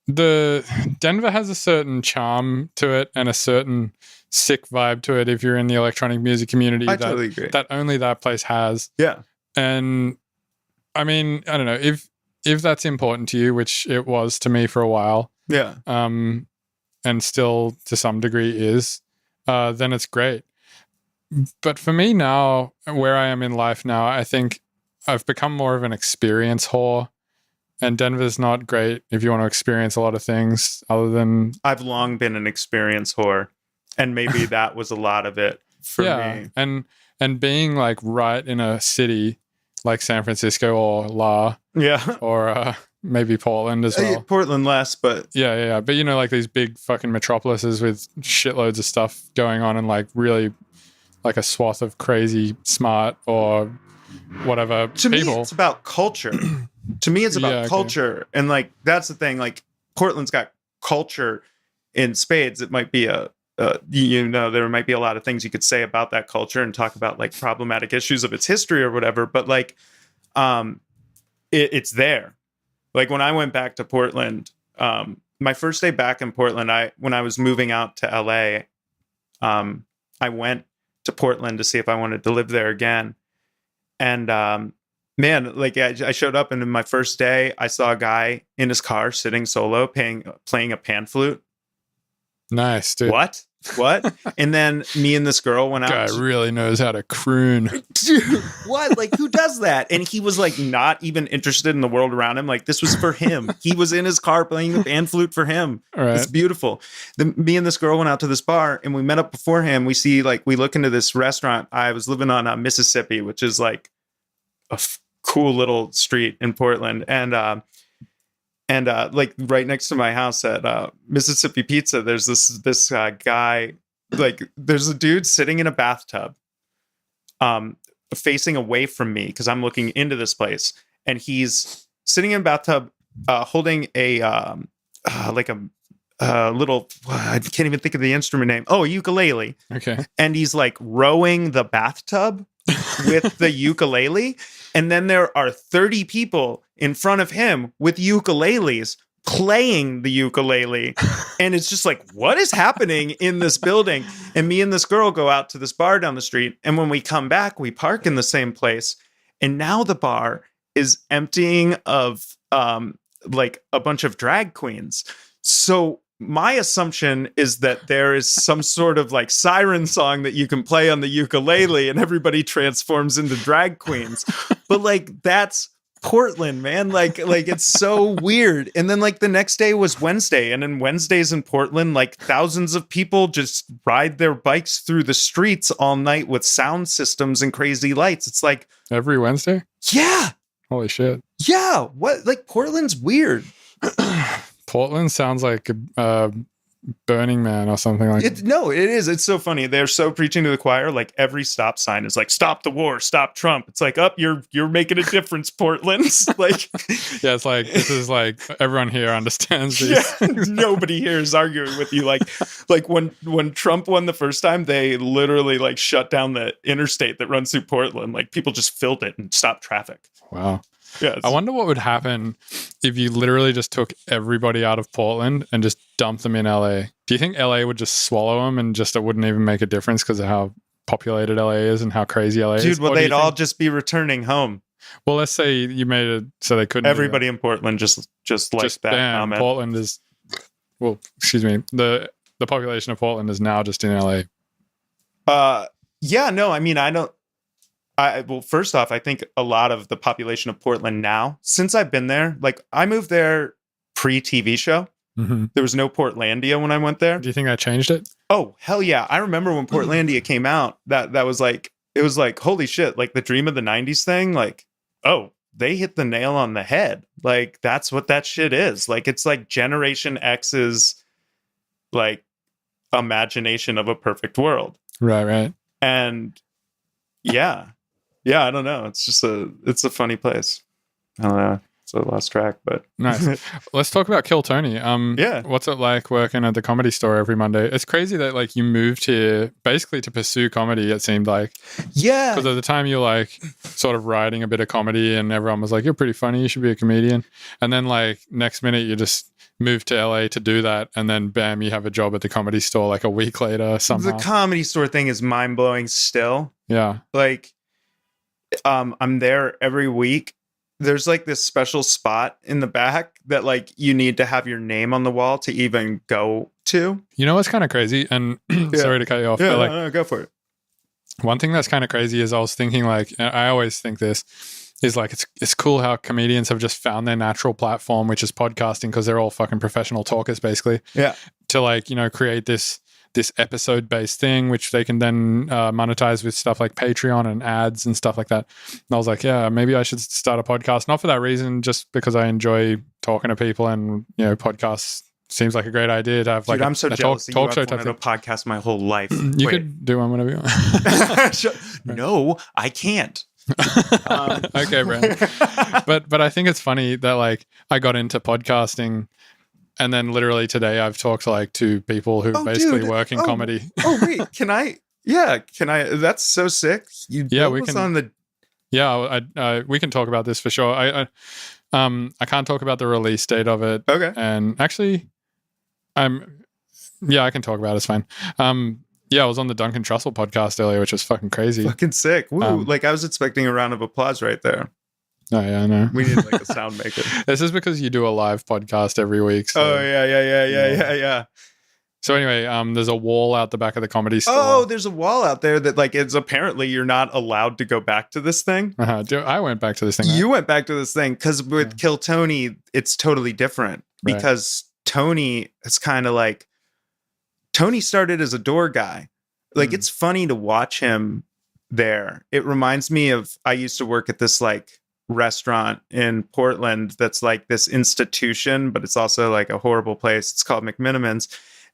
The Denver has a certain charm to it and a certain sick vibe to it if you're in the electronic music community. I totally agree. That only that place has. Yeah. And I mean, I don't know, if that's important to you, which it was to me for a while. Yeah. And still to some degree is, then it's great. But for me now, where I am in life now, I think I've become more of an experience whore. And Denver's not great if you want to experience a lot of things other than... I've long been an experience whore. And maybe that was a lot of it for me. And being like right in a city like San Francisco or La. Yeah. Or maybe Portland as well. Portland less, but... Yeah. But you know, like these big fucking metropolises with shitloads of stuff going on and like really like a swath of crazy, smart or whatever to people. Me, it's about culture. To me, it's about culture. And like, that's the thing. Like Portland's got culture in spades. It might be there might be a lot of things you could say about that culture and talk about like problematic issues of its history or whatever. But like, it's there. Like when I went back to Portland, my first day back in Portland, when I was moving out to LA, I went to Portland to see if I wanted to live there again. And man, like I showed up, and in my first day, I saw a guy in his car sitting solo, playing a pan flute. Nice, dude. What? And then me and this girl went out. Guy really knows how to croon. Dude, what? Like, who does that? And he was like not even interested in the world around him. Like, this was for him. He was in his car playing the pan flute for him. All right. It's beautiful. Then me and this girl went out to this bar, and we met up beforehand. We look into this restaurant. I was living on Mississippi, which is like a cool little street in Portland, and like right next to my house at Mississippi Pizza, there's this guy, like there's a dude sitting in a bathtub, facing away from me because I'm looking into this place, and he's sitting in a bathtub, holding a little, I can't even think of the instrument name. Oh, a ukulele. Okay. And he's like rowing the bathtub with the ukulele. And then there are 30 people in front of him with ukuleles playing the ukulele. And it's just like, what is happening in this building? And me and this girl go out to this bar down the street. And when we come back, we park in the same place. And now the bar is emptying of like a bunch of drag queens. So my assumption is that there is some sort of like siren song that you can play on the ukulele and everybody transforms into drag queens. But like, that's Portland, man. Like it's so weird. And then like the next day was Wednesday, and then Wednesdays in Portland, like thousands of people just ride their bikes through the streets all night with sound systems and crazy lights. It's like every Wednesday. Yeah. Holy shit. Yeah. What? Like Portland's weird. Portland sounds like Burning Man or something like that. No, it is. It's so funny. They're so preaching to the choir. Like every stop sign is like, stop the war, stop Trump. It's like, you're making a difference, Portland. Like, yeah, it's like, this is like, everyone here understands these. Yeah, nobody here is arguing with you. Like when Trump won the first time, they literally like shut down the interstate that runs through Portland. Like people just filled it and stopped traffic. Wow. Yeah, I wonder what would happen if you literally just took everybody out of Portland and just dumped them in LA. Do you think LA would just swallow them and just it wouldn't even make a difference because of how populated LA is and how crazy LA is? Dude, well, they'd all just be returning home. Well, let's say you made it so they couldn't. Everybody in Portland just like that. Bam, Portland is, well, excuse me, the population of Portland is now just in LA. Yeah, no, I mean, well, first off, I think a lot of the population of Portland now, since I've been there, like I moved there pre-TV show. Mm-hmm. There was no Portlandia when I went there. Do you think that changed it? Oh, hell yeah. I remember when Portlandia came out, that was like, it was like, holy shit, like the dream of the 90s thing. Like, oh, they hit the nail on the head. Like, that's what that shit is. Like, it's like Generation X's like imagination of a perfect world. Right. And yeah, I don't know. It's just it's a funny place. I don't know. It's a lost track, but nice. Let's talk about Kill Tony. Yeah. What's it like working at the Comedy Store every Monday? It's crazy that like you moved here basically to pursue comedy. It seemed like, yeah. Because at the time you're like sort of writing a bit of comedy, and everyone was like, "You're pretty funny. You should be a comedian." And then like next minute you just moved to LA to do that, and then bam, you have a job at the Comedy Store like a week later. Somehow the Comedy Store thing is mind blowing. Still, yeah. Like, I'm there every week. There's like this special spot in the back that like you need to have your name on the wall to even go to. You know what's kind of crazy? And sorry to cut you off. Yeah, but like, no, go for it. One thing that's kind of crazy is I was thinking like, I always think this is like, it's cool how comedians have just found their natural platform, which is podcasting, because they're all fucking professional talkers basically. Yeah. To like, create this episode based thing, which they can then monetize with stuff like Patreon and ads and stuff like that. And I was like, yeah, maybe I should start a podcast. Not for that reason, just because I enjoy talking to people, and podcasts seems like a great idea to have. Like, dude, I'm so jealous. Talk show I've type wanted thing. a podcast my whole life. You could do one whenever you want. No, I can't. Okay, Brandon. But I think it's funny that like I got into podcasting. And then literally today I've talked to like two people who basically work in comedy. Oh, wait, can I? Yeah, can I? That's so sick. We can. On the... Yeah, we can talk about this for sure. I can't talk about the release date of it. Okay. And actually, I can talk about it. It's fine. Yeah, I was on the Duncan Trussell podcast earlier, which was fucking crazy. Fucking sick. Woo. Like, I was expecting a round of applause right there. Oh, yeah, I know. We need like a sound maker. This is because you do a live podcast every week. So, Oh, yeah. So anyway, there's a wall out the back of the Comedy Store. Oh, there's a wall out there that like it's apparently you're not allowed to go back to this thing. I went back to this thing. You went back to this thing because with Kill Tony, it's totally different because Tony is kind of like Tony started as a door guy. Like it's funny to watch him there. It reminds me of I used to work at this like restaurant in Portland that's like this institution, but it's also like a horrible place. It's called McMiniman's.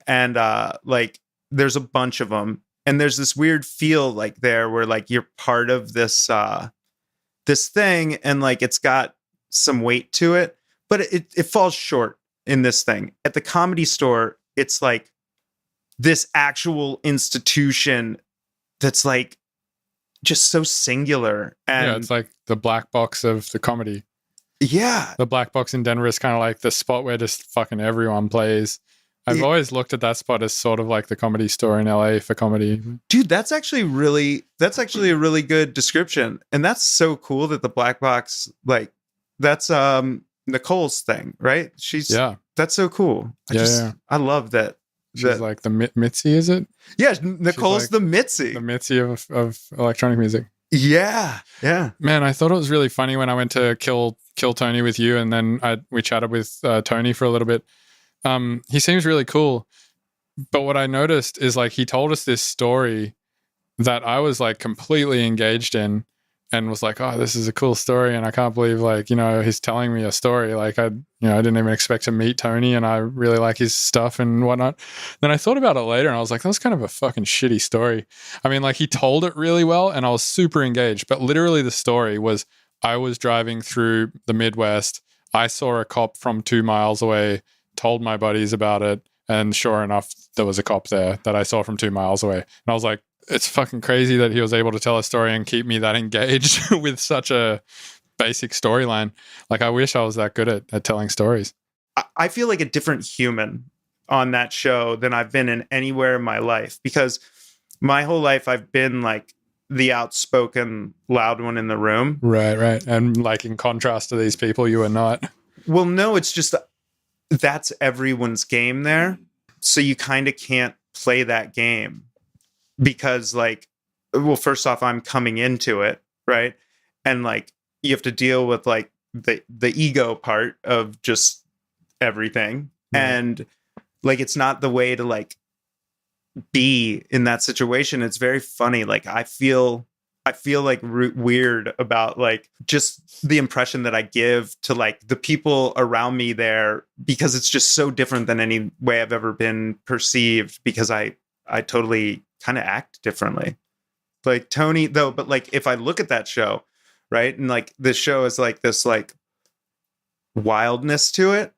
And like there's a bunch of them. And there's this weird feel like there where like you're part of this this thing and like it's got some weight to it, but it falls short in this thing. At the Comedy Store, it's like this actual institution that's like just so singular. And yeah, it's like the black box of the comedy. Yeah. The black box in Denver is kind of like the spot where just fucking everyone plays. I've always looked at that spot as sort of like the Comedy Store in LA for comedy. Dude, that's actually a really good description. And that's so cool that the black box, like that's Nicole's thing, right? That's so cool. I love that. She's like the Mitzi, is it? Yeah, Nicole's like the Mitzi. The Mitzi of electronic music. Yeah. Man, I thought it was really funny when I went to kill Tony with you, and then we chatted with Tony for a little bit. He seems really cool, but what I noticed is like he told us this story that I was like completely engaged in and was like, oh, this is a cool story, and I can't believe like, you know, he's telling me a story. Like I didn't even expect to meet Tony, and I really like his stuff and whatnot. Then I thought about it later and I was like, that's kind of a fucking shitty story. I mean, like he told it really well and I was super engaged, but literally the story was I was driving through the Midwest. I saw a cop from 2 miles away, told my buddies about it, and sure enough, there was a cop there that I saw from 2 miles away. And I was like, it's fucking crazy that he was able to tell a story and keep me that engaged with such a basic storyline. Like, I wish I was that good at telling stories. I feel like a different human on that show than I've been in anywhere in my life, because my whole life I've been like the outspoken, loud one in the room. Right. And like in contrast to these people, you are not. Well, no, it's just that's everyone's game there. So you kind of can't play that game because like, well, first off, I'm coming into it, right? And like, you have to deal with like the ego part of just everything. Right. And like, it's not the way to like be in that situation. It's very funny. Like, I feel like weird about like just the impression that I give to like the people around me there, because it's just so different than any way I've ever been perceived, because I totally kind of act differently. Like Tony though, but like if I look at that show, right, and like this show is like this like wildness to it,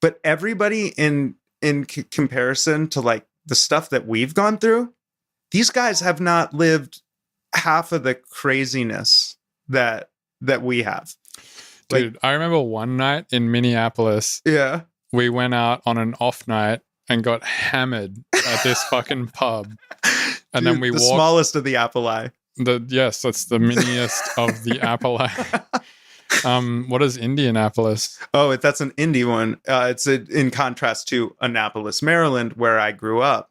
but everybody in comparison to like the stuff that we've gone through, these guys have not lived half of the craziness that we have. Dude, I remember one night in Minneapolis. Yeah. We went out on an off night and got hammered at this fucking pub. And Dude, then we the walked. Smallest of the Appalachia. Yes, that's the miniest of the Appalachia. What is Indianapolis? Oh, that's an indie one. It's in contrast to Annapolis, Maryland, where I grew up.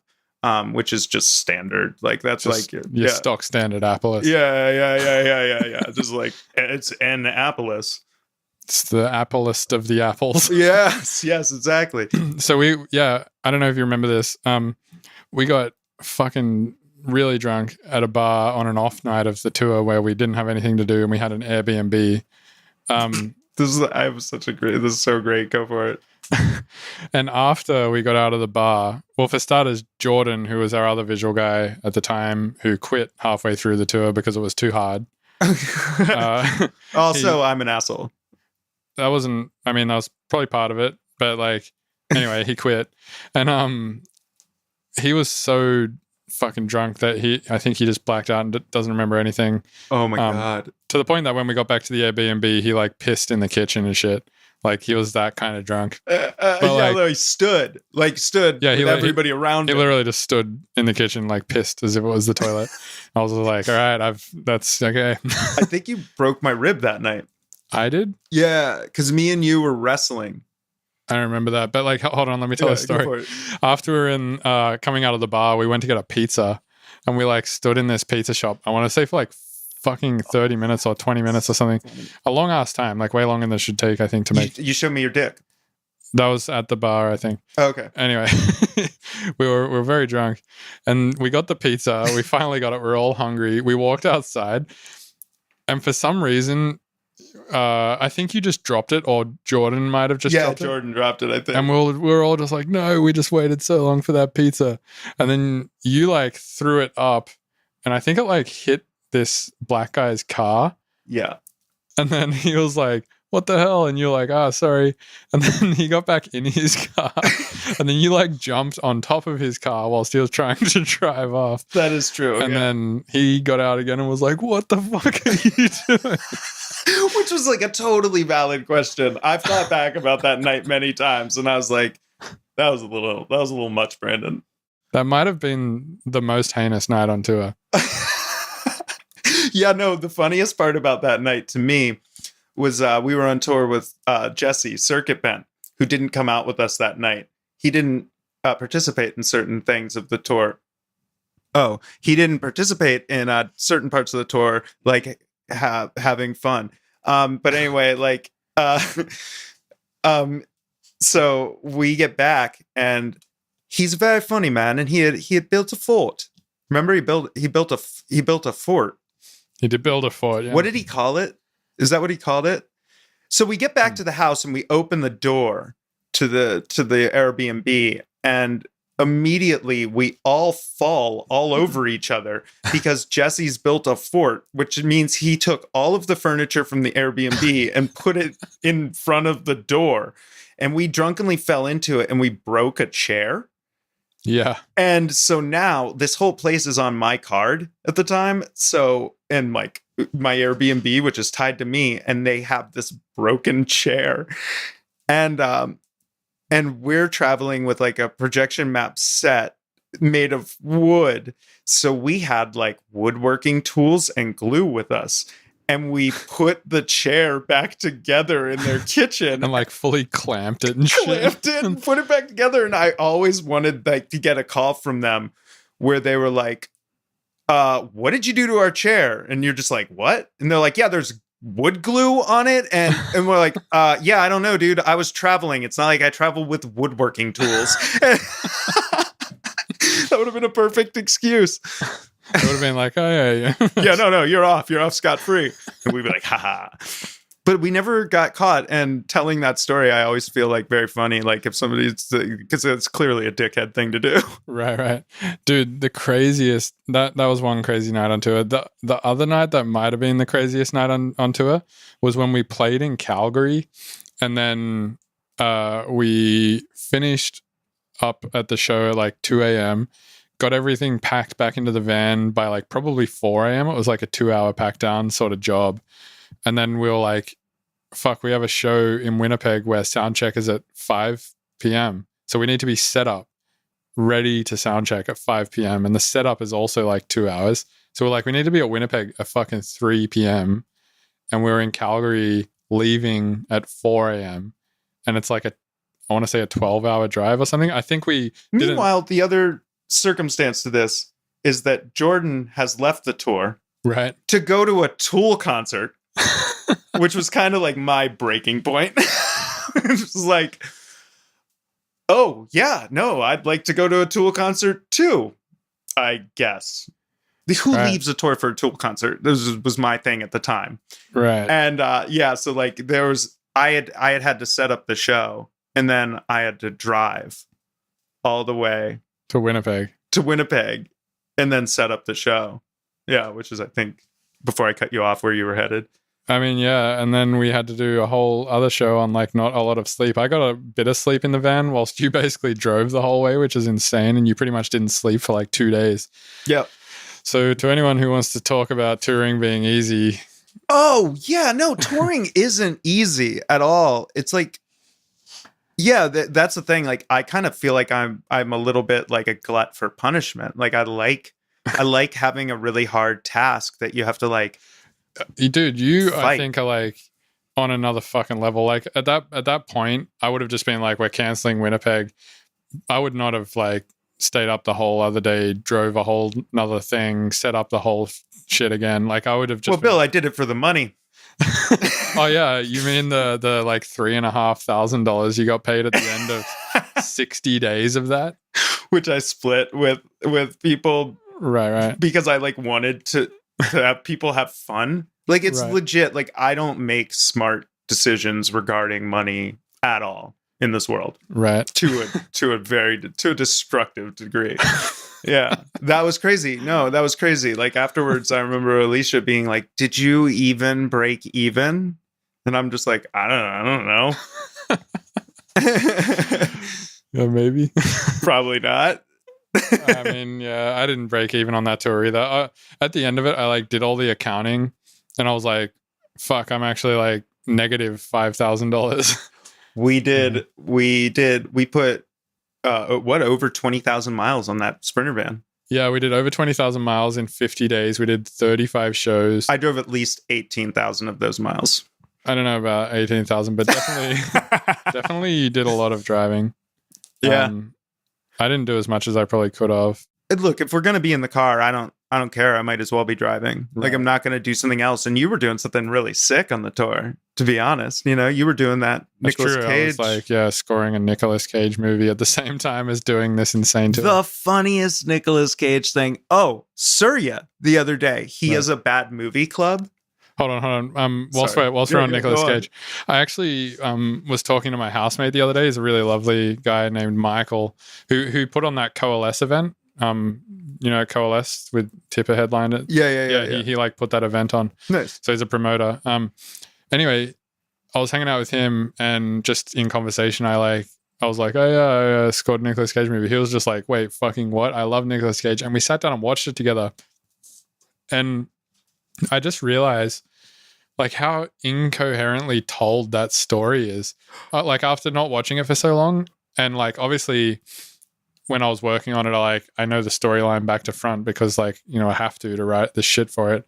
Which is just standard. Like that's just like your stock standard Annapolis. Yeah. Just like it's Annapolis. It's the applest of the apples. Yes, exactly. So I don't know if you remember this. We got fucking really drunk at a bar on an off night of the tour where we didn't have anything to do and we had an Airbnb. This is so great. Go for it. And after we got out of the bar, well, for starters, Jordan, who was our other visual guy at the time, who quit halfway through the tour because it was too hard. I'm an asshole. That was probably part of it, but like, anyway, he quit. And he was so fucking drunk that I think he just blacked out and doesn't remember anything. Oh my God. To the point that when we got back to the Airbnb, he like pissed in the kitchen and shit. Like he was that kind of drunk. No, he stood Yeah, with everybody around He him. literally just stood in the kitchen like pissed as if it was the toilet. I was like, all right, that's okay. I think you broke my rib that night. I did? Yeah, because me and you were wrestling. I remember that. But like, hold on, let me tell a Go story. for it. After we were in coming out of the bar, we went to get a pizza and we like stood in this pizza shop. I want to say for like fucking 30 minutes or 20 minutes or something. A long ass time, like way longer than it should take, I think, to make. You showed me your dick. That was at the bar, I think. Okay. Anyway, we were very drunk and we got the pizza. We finally got it. We're all hungry. We walked outside and for some reason, I think you just dropped it or Jordan might have just dropped it. Yeah, Jordan dropped it, I think. And we were all just like, no, we just waited so long for that pizza. And then you like threw it up and I think it like hit this black guy's car. Yeah. And then he was like, what the hell? And you're like, sorry. And then he got back in his car. And then you like jumped on top of his car whilst he was trying to drive off. That is true. And then he got out again and was like, what the fuck are you doing? Which was like a totally valid question. I've thought back about that night many times and I was like, that was a little much, Brandon. That might have been the most heinous night on tour. Yeah, no, the funniest part about that night to me was we were on tour with Jesse, Circuit Bent, who didn't come out with us that night. He didn't participate in certain things of the tour. Oh, he didn't participate in certain parts of the tour, like having fun. But anyway, like, so we get back and he's very funny, man. And he had built a fort. Remember, he built a fort. He did build a fort. Yeah. What did he call it? Is that what he called it? So we get back to the house and we open the door to the Airbnb and immediately we all fall all over each other because Jesse's built a fort, which means he took all of the furniture from the Airbnb and put it in front of the door. And we drunkenly fell into it and we broke a chair. Yeah. And so now this whole place is on my card at the time. So, and like my Airbnb, which is tied to me, and they have this broken chair. And we're traveling with like a projection map set made of wood. So we had like woodworking tools and glue with us. And we put the chair back together in their kitchen. And like fully clamped it and shit. Clamped it and put it back together. And I always wanted like to get a call from them where they were like, what did you do to our chair? And you're just like, what? And they're like, yeah, there's wood glue on it. And we're like, yeah, I don't know, dude. I was traveling. It's not like I travel with woodworking tools. That would have been a perfect excuse. It would have been like, oh, yeah. Yeah, no, you're off scot-free. And we'd be like, haha. But we never got caught. And telling that story, I always feel like very funny. Like if somebody's, because it's clearly a dickhead thing to do. Right. Dude, the craziest, that was one crazy night on tour. The other night that might have been the craziest night on tour was when we played in Calgary. And then we finished up at the show at like 2 a.m., got everything packed back into the van by like probably 4 a.m. It was like a 2-hour pack down sort of job. And then we were like, fuck, we have a show in Winnipeg where sound check is at 5 p.m. So we need to be set up, ready to sound check at 5 p.m. And the setup is also like 2 hours. So we're like, we need to be at Winnipeg at fucking 3 p.m. And we were in Calgary leaving at 4 a.m. And it's like I want to say a 12-hour drive or something. I think we Meanwhile, the other circumstance to this is that Jordan has left the tour right to go to a Tool concert, which was kind of like my breaking point. It was like, oh yeah, no, I'd like to go to a Tool concert too, I guess. Who leaves a tour for a Tool concert? This was my thing at the time. Right. And yeah, so like there was, I had to set up the show and then I had to drive all the way to Winnipeg and then set up the show. Yeah, which is, I think, before I cut you off, where you were headed. I mean, yeah, and then we had to do a whole other show on like not a lot of sleep. I got a bit of sleep in the van whilst you basically drove the whole way, which is insane, and you pretty much didn't sleep for like 2 days. Yep. So to anyone who wants to talk about touring being easy, Oh, yeah, no, touring isn't easy at all. It's like, yeah, that's the thing. Like, I kind of feel like I'm a little bit like a glut for punishment. Like, I like having a really hard task that you have to like. Dude, you fight. I think are like on another fucking level. Like at that point, I would have just been like, we're canceling Winnipeg. I would not have like stayed up the whole other day, drove a whole another thing, set up the whole shit again. Like I would have just. Well, Bill, I did it for the money. Oh yeah, you mean the like $3,500 you got paid at the end of 60 days of that, which I split with people, right? Because I like wanted to have people have fun. Like it's Right. legit. Like I don't make smart decisions regarding money at all in this world. Right. To a destructive degree. Yeah, that was crazy. No, that was crazy. Like afterwards, I remember Alicia being like, "Did you even break even?" And I'm just like, "I don't know." Yeah, maybe. Probably not. I mean, yeah, I didn't break even on that tour either. At the end of it, I like did all the accounting, and I was like, "Fuck, I'm actually like negative $5,000." We did. We put over 20,000 miles on that Sprinter van. Yeah, we did over 20,000 miles in 50 days. We did 35 shows. I drove at least 18,000 of those miles. I don't know about 18,000, but definitely you did a lot of driving. Yeah. I didn't do as much as I probably could have. And look, if we're going to be in the car, I don't care. I might as well be driving. Right. Like I'm not going to do something else. And you were doing something really sick on the tour, to be honest. You know, you were doing that That's Nicolas true. Cage. I was like, yeah, scoring a Nicolas Cage movie at the same time as doing this insane tour. The funniest Nicolas Cage thing. Oh, Surya the other day. He Right. has a bad movie club. Hold on. Whilst Sorry. we're on Yeah, Nicolas go on. Cage, I actually was talking to my housemate the other day. He's a really lovely guy named Michael who put on that Coalesce event. Coalesce with Tipper headlined it. Yeah. He like put that event on. Nice. So he's a promoter. Anyway, I was hanging out with him, and just in conversation, I was like, oh yeah, I scored a Nicolas Cage movie. He was just like, wait, fucking what? I love Nicolas Cage. And we sat down and watched it together. And I just realized like how incoherently told that story is. Like after not watching it for so long, and like obviously when I was working on it, I know the storyline back to front because like, I have to write the shit for it.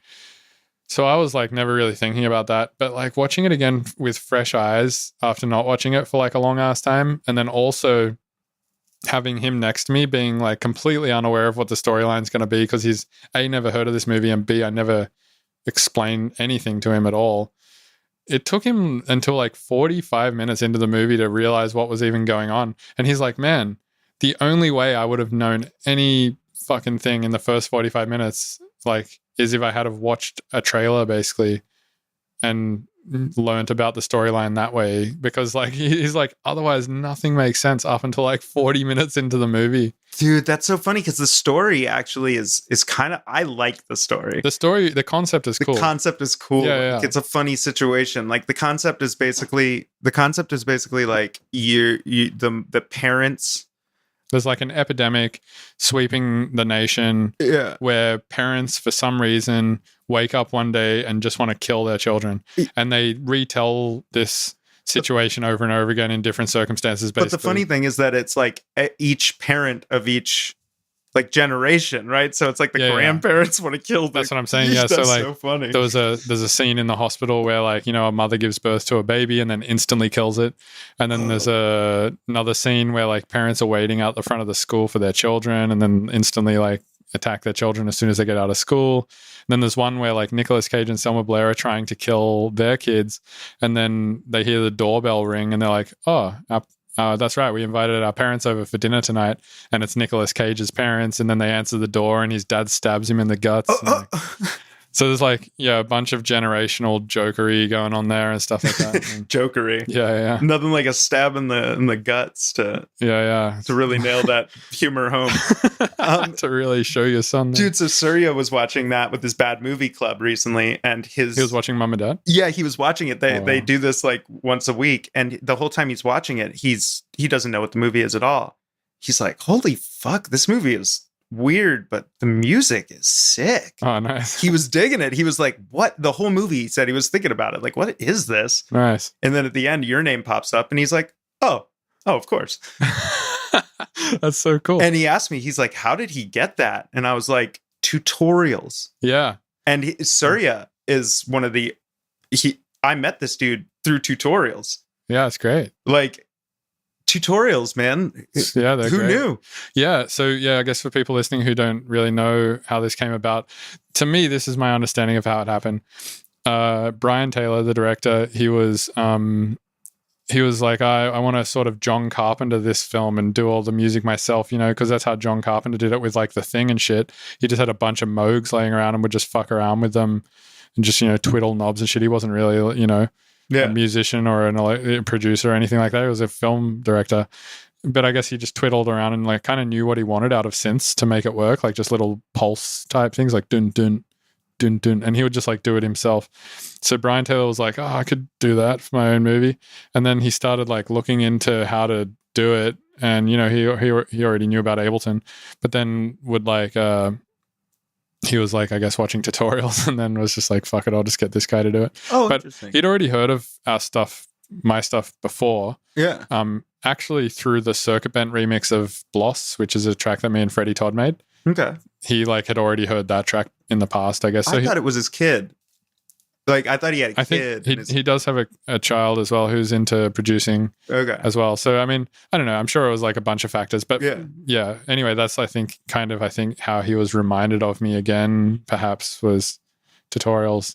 So I was like never really thinking about that, but like watching it again with fresh eyes after not watching it for like a long ass time, and then also having him next to me being like completely unaware of what the storyline's going to be because he's A, never heard of this movie, and B, I never explained anything to him at all. It took him until like 45 minutes into the movie to realize what was even going on. And he's like, man, the only way I would have known any fucking thing in the first 45 minutes, like, is if I had have watched a trailer basically and learnt about the storyline that way, because like he's like, otherwise nothing makes sense up until like 40 minutes into the movie. Dude, that's so funny because the story actually is kind of, I like the story. The concept is cool. The concept is cool. Yeah. Like, it's a funny situation. Like the concept is basically like the parents. There's like an epidemic sweeping the nation where parents, for some reason, wake up one day and just want to kill their children. And they retell this situation over and over again in different circumstances, basically. But the funny thing is that it's like each parent of each like generation, right? So it's like the grandparents want to kill them. That's what I'm saying. Yeah. So like so funny. there's a scene in the hospital where like, a mother gives birth to a baby and then instantly kills it. And then there's another scene where like parents are waiting out the front of the school for their children and then instantly like attack their children as soon as they get out of school. And then there's one where like Nicolas Cage and Selma Blair are trying to kill their kids, and then they hear the doorbell ring and they're like, oh, that's right, we invited our parents over for dinner tonight, and it's Nicolas Cage's parents, and then they answer the door and his dad stabs him in the guts. So there's like, a bunch of generational jokery going on there and stuff like that. Jokery. Yeah. Nothing like a stab in the guts to really nail that humor home. To really show your son. Dude, so Surya was watching that with his bad movie club recently, and he was watching Mum and Dad? Yeah, he was watching it. They do this like once a week, and the whole time he's watching it, he doesn't know what the movie is at all. He's like, holy fuck, this movie is weird, but the music is sick. Oh, nice. He was digging it. He was like, what? The whole movie, he said he was thinking about it. Like, what is this? Nice. And then at the end, your name pops up and he's like, oh, of course. That's so cool. And he asked me, he's like, how did he get that? And I was like, tutorials. Yeah. And Surya is one of the, I met this dude through tutorials. Yeah, it's great. Like, tutorials, man. Yeah, they're Who great. knew? Yeah. So, yeah, I guess for people listening who don't really know how this came about, to me, this is my understanding of how it happened. Brian Taylor, the director, he was like, I want to sort of John Carpenter this film and do all the music myself, you know, because that's how John Carpenter did it with like The Thing and shit. He just had a bunch of Moogs laying around and would just fuck around with them and just, you know, twiddle knobs and shit. He wasn't really, you know, a musician or a producer or anything like that. He was a film director. But I guess he just twiddled around and like kind of knew what he wanted out of synths to make it work, like just little pulse type things like dun dun dun dun, and he would just like do it himself. So Brian Taylor was like, oh, I could do that for my own movie. And then he started like looking into how to do it, and you know, he already knew about Ableton, but then would like he was like, I guess, watching tutorials, and then was just like, fuck it, I'll just get this guy to do it. Oh, but interesting. he'd already heard of my stuff before. Yeah. Actually through the Circuit Bent remix of Bloss, which is a track that me and Freddie Todd made. Okay. He like had already heard that track in the past, I guess. So I thought it was his kid. Like, I thought he had a kid. I think he does have a child as well who's into producing as well. So, I mean, I don't know. I'm sure it was like a bunch of factors. But yeah. Anyway, that's, I think, how he was reminded of me again, perhaps, was tutorials.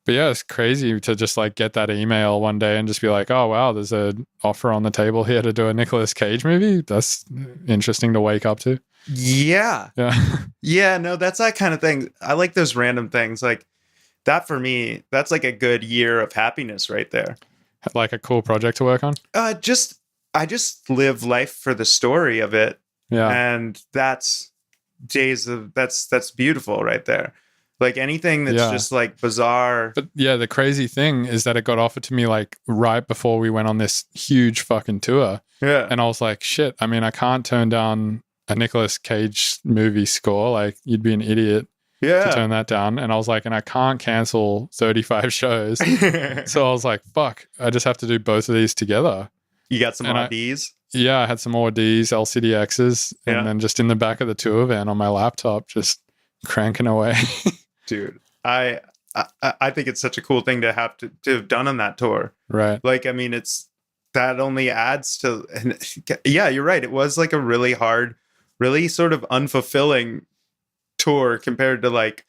But yeah, it's crazy to just like get that email one day and just be like, oh, wow, there's an offer on the table here to do a Nicolas Cage movie. That's interesting to wake up to. Yeah. Yeah. Yeah, no, that's that kind of thing. I like those random things. Like that for me, that's like a good year of happiness right there. Like a cool project to work on? I just live life for the story of it. Yeah. And that's beautiful right there. Like anything that's just like bizarre. But yeah, the crazy thing is that it got offered to me like right before we went on this huge fucking tour. Yeah. And I was like, shit, I mean, I can't turn down a Nicolas Cage movie score. Like, you'd be an idiot to turn that down. And I was like, and I can't cancel 35 shows. So I was like, fuck, I just have to do both of these together. You got some IDs? Yeah, I had some more Ds, LCDXs, and then just in the back of the tour van on my laptop, just cranking away. Dude, I think it's such a cool thing to have done on that tour. Right. Like, I mean, that only adds to, and yeah, you're right. It was like a really hard, really sort of unfulfilling tour compared to like,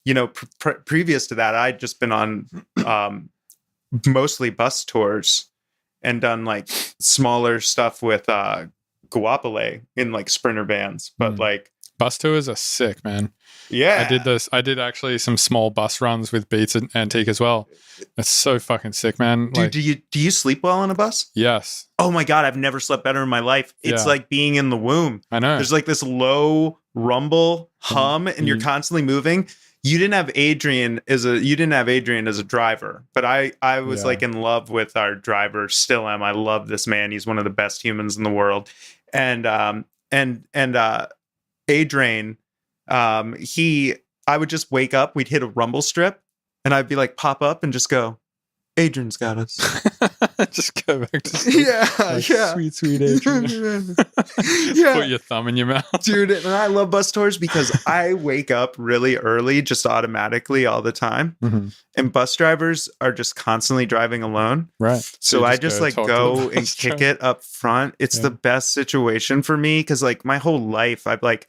you know, previous to that, I'd just been on mostly bus tours and done like smaller stuff with Guapale in like sprinter bands, but like bus tours are sick, man. Yeah. I did actually some small bus runs with Beats and Antique as well. It's so fucking sick, man. Dude, like, do you sleep well on a bus? Yes. Oh my God, I've never slept better in my life. It's like being in the womb. I know. There's like this low rumble hum and you're constantly moving. You didn't have Adrian as a driver, but I was like in love with our driver, still am. I love this man. He's one of the best humans in the world. And Adrian, I would just wake up, we'd hit a rumble strip, and I'd be like, pop up and just go, Adrian's got us. Just go back to sleep. Sweet, sweet Adrian. Put your thumb in your mouth. Dude, and I love bus tours because I wake up really early, just automatically all the time. Mm-hmm. And bus drivers are just constantly driving alone. Right. So I just like go and kick it up front. It's the best situation for me because like my whole life, I've like,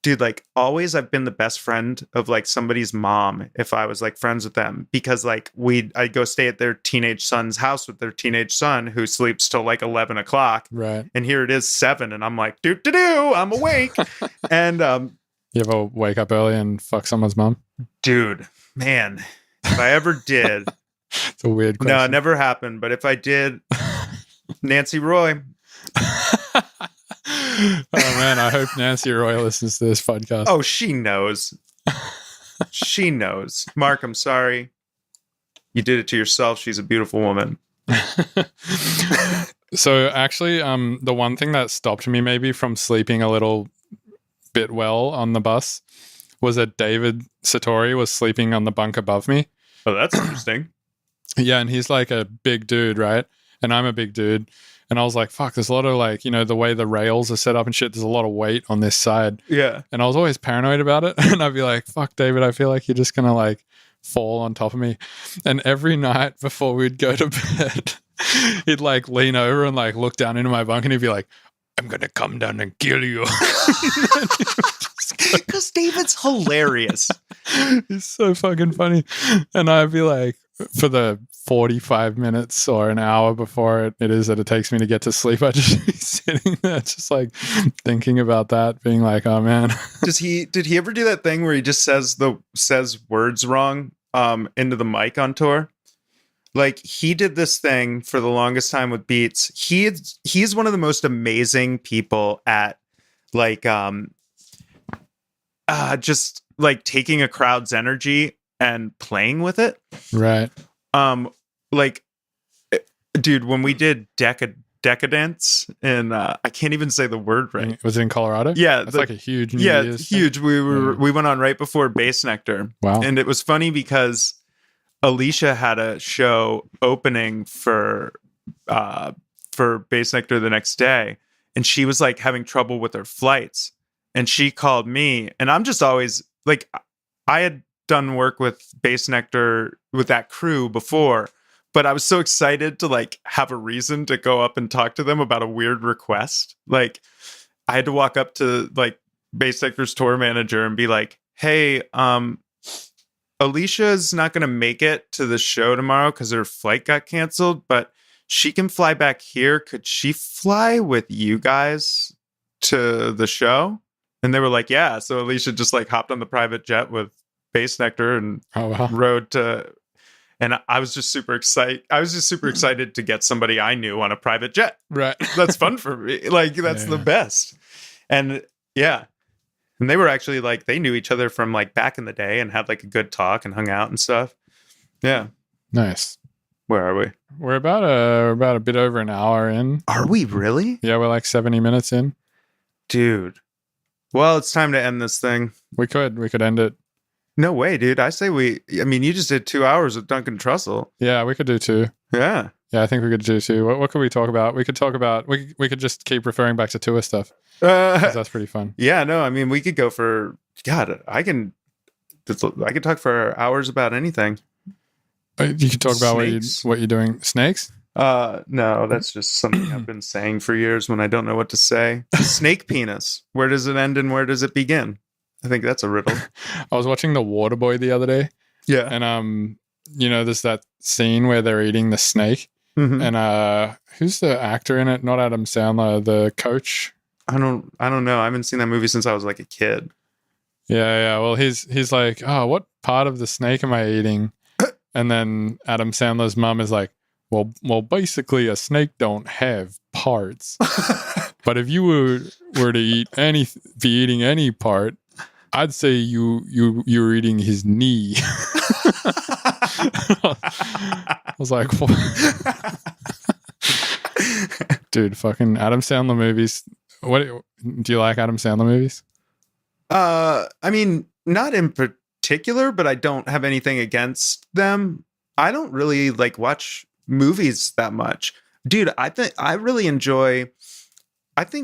dude, like always I've been the best friend of like somebody's mom if I was like friends with them because like I'd go stay at their teenage son's house with their teenage son who sleeps till like 11 o'clock. Right. And here it is 7 and I'm like, doo-doo-doo, I'm awake. And you ever wake up early and fuck someone's mom? Dude, man, if I ever did. It's a weird question. No, it never happened. But if I did, Nancy Roy. Oh man, I hope Nancy Roy listens to this podcast. Oh, she knows. She knows. Mark, I'm sorry. You did it to yourself. She's a beautiful woman. So actually, the one thing that stopped me maybe from sleeping a little bit well on the bus was that David Satori was sleeping on the bunk above me. Oh, that's interesting. Yeah, and he's like a big dude, right? And I'm a big dude. And I was like, fuck, there's a lot of like, the way the rails are set up and shit, there's a lot of weight on this side. Yeah. And I was always paranoid about it. And I'd be like, fuck, David, I feel like you're just going to like fall on top of me. And every night before we'd go to bed, he'd like lean over and like look down into my bunk and he'd be like, I'm going to come down and kill you. Because David's hilarious. He's so fucking funny. And I'd be like, for the 45 minutes or an hour before it is that it takes me to get to sleep, I just be sitting there just like thinking about that, being like, oh man. Did he ever do that thing where he just says words wrong into the mic on tour? Like, he did this thing for the longest time with beats. He's one of the most amazing people at like just like taking a crowd's energy and playing with it. Right. Like, dude, when we did Decadence and I can't even say the word right. Was it in Colorado? Yeah. That's like a huge New Yeah, Year's huge. thing. We went on right before Bass Nectar. Wow. And it was funny because Alicia had a show opening for Bass Nectar the next day, and she was like having trouble with her flights, and she called me, and I'm just always like, I had done work with Bass Nectar with that crew before, but I was so excited to like have a reason to go up and talk to them about a weird request. Like, I had to walk up to like Bass Nectar's tour manager and be like, hey, Alicia's not going to make it to the show tomorrow because her flight got canceled, but she can fly back here. Could she fly with you guys to the show? And they were like, yeah. So Alicia just like hopped on the private jet with Bass Nectar and rode to, and I was just super excited. I was just super excited to get somebody I knew on a private jet. Right. That's fun for me. Like, that's the best. And yeah. And they were actually like, they knew each other from like back in the day and had like a good talk and hung out and stuff. Yeah. Nice. Where are we? We're about a bit over an hour in. Are we really? Yeah, we're like 70 minutes in. Dude. Well, it's time to end this thing. We could end it. No way, dude. I say you just did 2 hours with Duncan Trussell. Yeah, we could do 2. Yeah. Yeah, I think we could do 2. What could we talk about? We could just keep referring back to tour stuff. 'Cause that's pretty fun. Yeah, no, I mean, we could go for, God, I can talk for hours about anything. You could talk about Snakes. what you're doing. Snakes? No, that's just something I've been saying for years when I don't know what to say. Snake penis. Where does it end and where does it begin? I think that's a riddle. I was watching The Waterboy the other day. Yeah. And there's that scene where they're eating the snake. Mm-hmm. And who's the actor in it? Not Adam Sandler, the coach. I don't know. I haven't seen that movie since I was like a kid. Yeah. Well, he's like, oh, what part of the snake am I eating? And then Adam Sandler's mom is like, well, basically a snake don't have parts. But if you were to be eating any part, I'd say you're eating his knee. I was like, what? Dude, fucking Adam Sandler movies. What do you like Adam Sandler movies? I mean, not in particular, but I don't have anything against them. I don't really like watch movies that much. Dude, I think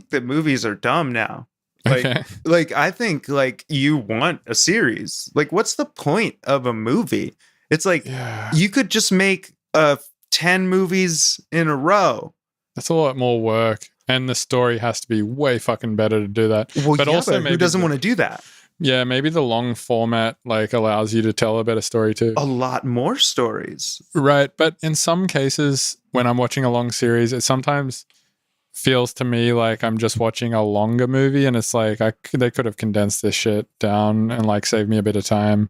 that movies are dumb now. Like, Okay. like I think like you want a series. Like, what's the point of a movie? It's like you could just make 10 movies in a row. That's a lot more work, and the story has to be way fucking better to do that. Well, but also, who maybe doesn't want to do that? Yeah, maybe the long format like allows you to tell a better story too. A lot more stories. Right, but in some cases, when I'm watching a long series, it sometimes feels to me like I'm just watching a longer movie, and it's like they could have condensed this shit down and like saved me a bit of time.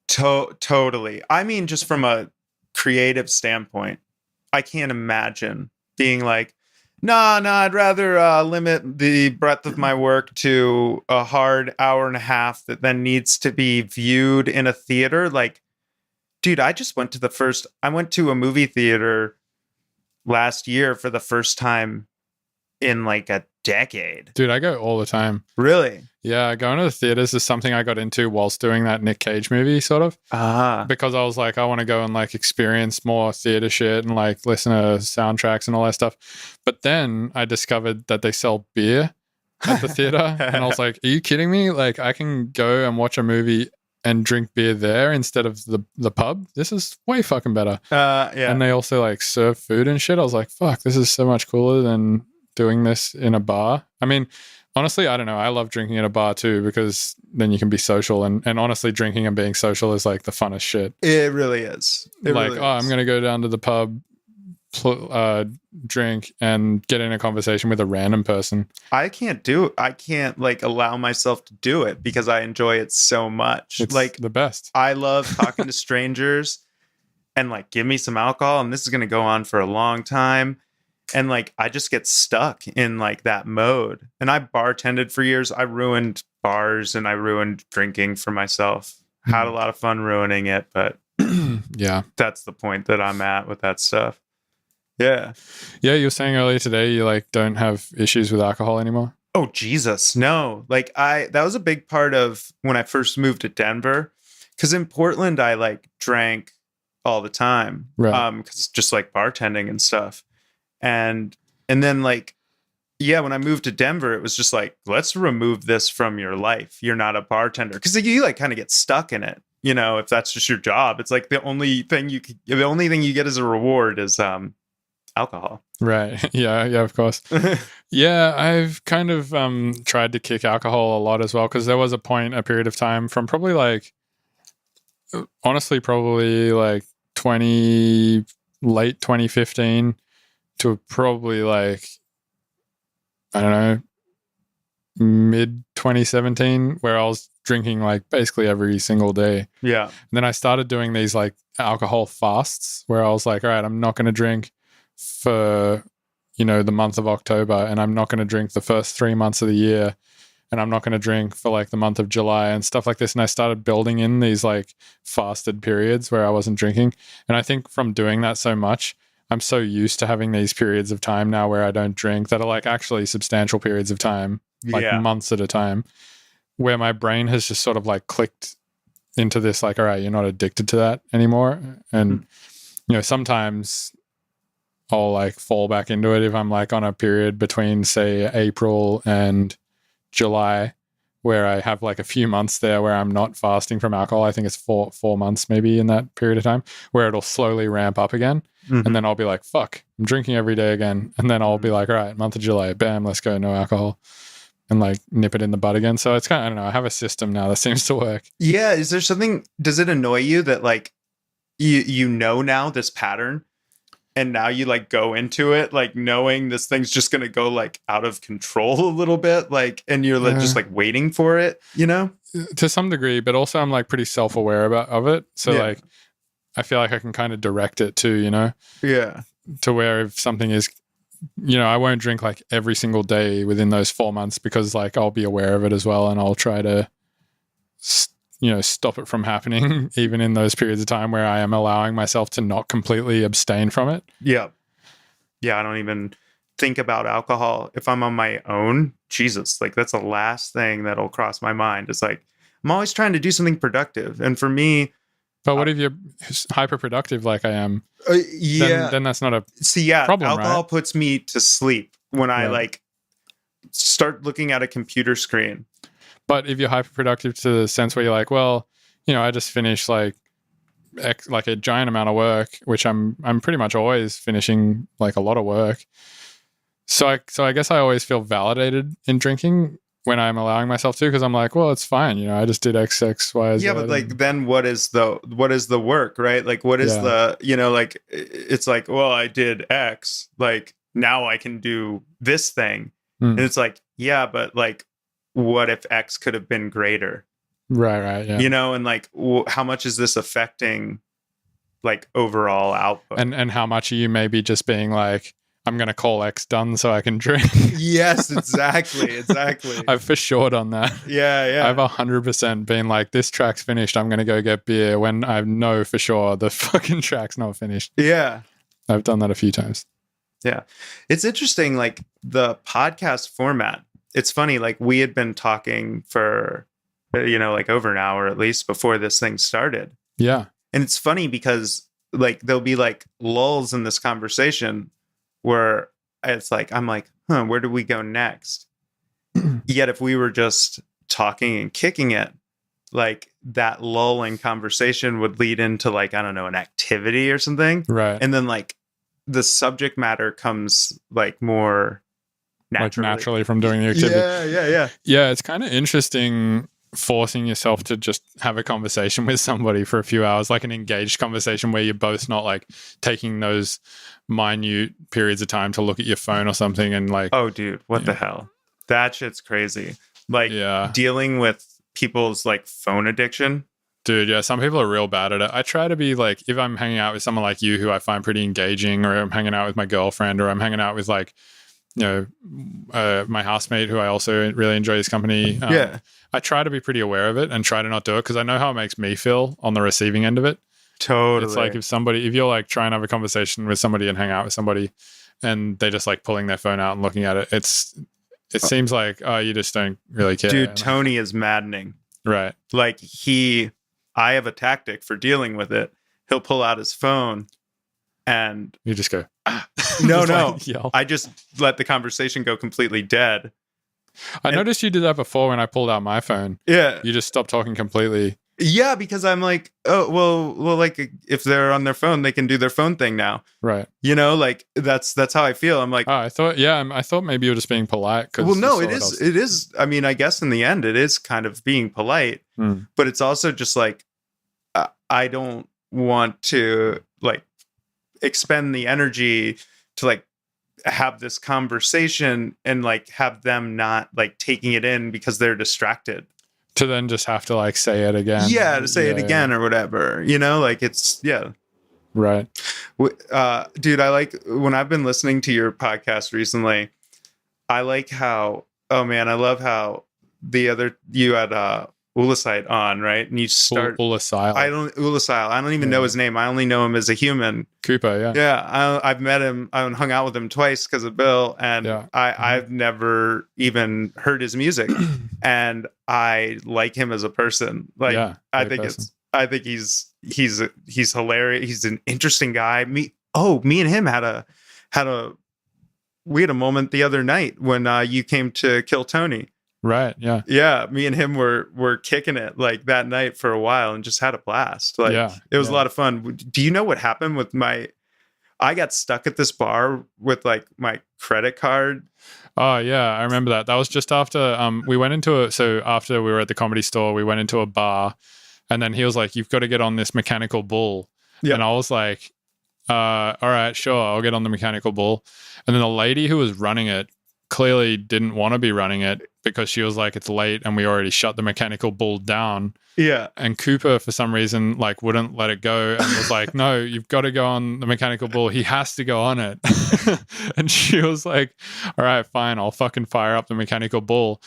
Totally. I mean, just from a creative standpoint, I can't imagine being like, no, I'd rather limit the breadth of my work to a hard hour and a half that then needs to be viewed in a theater. Like, dude, I went to a movie theater last year for the first time in like a decade. Dude, I go all the time. Really? Yeah, going to the theaters is something I got into whilst doing that Nick Cage movie, sort of. Ah. Because I was like, I want to go and like experience more theater shit and like listen to soundtracks and all that stuff. But then I discovered that they sell beer at the theater. And I was like, are you kidding me? Like, I can go and watch a movie and drink beer there instead of the pub. This is way fucking better. Yeah. And they also like serve food and shit. I was like, fuck, this is so much cooler than doing this in a bar. I mean, honestly, I don't know. I love drinking in a bar too, because then you can be social. And honestly, drinking and being social is like the funnest shit. It really is. I'm going to go down to the pub, drink, and get in a conversation with a random person. I can't like allow myself to do it because I enjoy it so much. It's like the best. I love talking to strangers and like, give me some alcohol, and this is going to go on for a long time. And like, I just get stuck in like that mode. And I bartended for years. I ruined bars and I ruined drinking for myself. Had a lot of fun ruining it, but yeah, that's the point that I'm at with that stuff. Yeah. Yeah, you were saying earlier today you like don't have issues with alcohol anymore. Oh, Jesus, no. Like that was a big part of when I first moved to Denver. Because in Portland, I like drank all the time. Right. Because just like bartending and stuff. And then like, yeah, when I moved to Denver, it was just like, let's remove this from your life. You're not a bartender. Because you like kind of get stuck in it. You know, if that's just your job, it's like the only thing you get as a reward is alcohol. Right. Yeah, of course. Yeah, I've kind of tried to kick alcohol a lot as well, because there was a period of time from probably like late 2015 to probably like, I don't know, mid 2017, where I was drinking like basically every single day. Yeah. And then I started doing these like alcohol fasts where I was like, all right, I'm not going to drink for, the month of October, and I'm not going to drink the first 3 months of the year, and I'm not going to drink for like the month of July and stuff like this. And I started building in these like fasted periods where I wasn't drinking. And I think from doing that so much, I'm so used to having these periods of time now where I don't drink that are like actually substantial periods of time, like months at a time, where my brain has just sort of like clicked into this, like, all right, you're not addicted to that anymore. And, sometimes I'll like fall back into it if I'm like on a period between say April and July, where I have like a few months there where I'm not fasting from alcohol. I think it's four months maybe in that period of time, where it'll slowly ramp up again. Mm-hmm. And then I'll be like, fuck, I'm drinking every day again. And then I'll be like, all right, month of July, bam, let's go, no alcohol. And like nip it in the bud again. So it's kind of, I don't know, I have a system now that seems to work. Yeah. Is there something, does it annoy you that like you know now this pattern, and now you like go into it like knowing this thing's just going to go like out of control a little bit, like, and you're like, just like waiting for it, to some degree, but also I'm like pretty self-aware of it. So like, I feel like I can kind of direct it too, Yeah. To where if something is, I won't drink like every single day within those 4 months, because like I'll be aware of it as well. And I'll try to, stop it from happening even in those periods of time where I am allowing myself to not completely abstain from it. Yeah. Yeah. I don't even think about alcohol if I'm on my own. Jesus, like that's the last thing that'll cross my mind. It's like, I'm always trying to do something productive. And for me, but what if you're hyper productive like I am? Then that's not a problem, alcohol right? puts me to sleep when I like start looking at a computer screen. But if you're hyper productive to the sense where you're like, well, I just finished like a giant amount of work, which I'm pretty much always finishing like a lot of work. So I guess I always feel validated in drinking when I'm allowing myself to, because I'm like, well, it's fine. I just did X, Y, Z. Yeah, but like then what is the work, right? Like what is the, like it's like, well, I did X, like now I can do this thing. And it's like, yeah, but like, what if X could have been greater? Right. Yeah. And like, how much is this affecting like overall output? And how much are you maybe just being like, I'm going to call X done so I can drink? Yes, exactly. I've for sure done that. Yeah. I've 100% been like, this track's finished, I'm going to go get beer, when I know for sure the fucking track's not finished. Yeah. I've done that a few times. Yeah. It's interesting, like the podcast format. It's funny, like we had been talking for, like over an hour at least before this thing started. Yeah. And it's funny because like there'll be like lulls in this conversation where it's like, I'm like, where do we go next? Yet if we were just talking and kicking it, like that lull in conversation would lead into like, I don't know, an activity or something. Right. And then like the subject matter comes like more naturally. Like naturally from doing the activity. Yeah. Yeah, it's kind of interesting forcing yourself to just have a conversation with somebody for a few hours, like an engaged conversation where you're both not like taking those minute periods of time to look at your phone or something and like, oh dude, what the hell? That shit's crazy. Like dealing with people's like phone addiction. Dude, yeah, some people are real bad at it. I try to be like, if I'm hanging out with someone like you who I find pretty engaging, or I'm hanging out with my girlfriend, or I'm hanging out with like, my housemate who I also really enjoy his company. I try to be pretty aware of it and try to not do it because I know how it makes me feel on the receiving end of it. Totally. It's like if you're like trying to have a conversation with somebody and hang out with somebody and they just like pulling their phone out and looking at it, it seems like, oh, you just don't really care. Dude, Tony is maddening. Right. Like I have a tactic for dealing with it. He'll pull out his phone and you just go, no. Like, yell. I just let the conversation go completely dead. I noticed you did that before when I pulled out my phone. Yeah. You just stopped talking completely. Yeah, because I'm like, oh, well, like if they're on their phone, they can do their phone thing now. Right. Like that's how I feel. I'm like, I thought maybe you were just being polite. Well, no, it is. I mean, I guess in the end, it is kind of being polite, but it's also just like, I don't want to like expend the energy to like have this conversation and like have them not like taking it in because they're distracted. To then just have to like say it again. Yeah, to say it again or whatever. Like it's, Right. Dude, I like when I've been listening to your podcast recently, I like how, oh man, I love how you had Ulasite on, right? And you start Ulasile. I don't even know his name. I only know him as a human. Cooper, yeah. Yeah, I've met him. I hung out with him twice because of Bill, and I've never even heard his music, and I like him as a person. Like, I think he's hilarious. He's an interesting guy. Me and him had a moment the other night when you came to kill Tony. Right. Yeah. Yeah. Me and him were kicking it like that night for a while and just had a blast. Like it was a lot of fun. Do you know what happened with I got stuck at this bar with like my credit card. Oh yeah. I remember that. That was just after, after we were at the Comedy Store, we went into a bar and then he was like, you've got to get on this mechanical bull. Yep. And I was like, all right, sure. I'll get on the mechanical bull. And then the lady who was running it clearly didn't want to be running it because she was like, it's late and we already shut the mechanical bull down. Yeah. And Cooper, for some reason, like wouldn't let it go and was like, no, you've got to go on the mechanical bull. He has to go on it. And she was like, all right, fine. I'll fucking fire up the mechanical bull.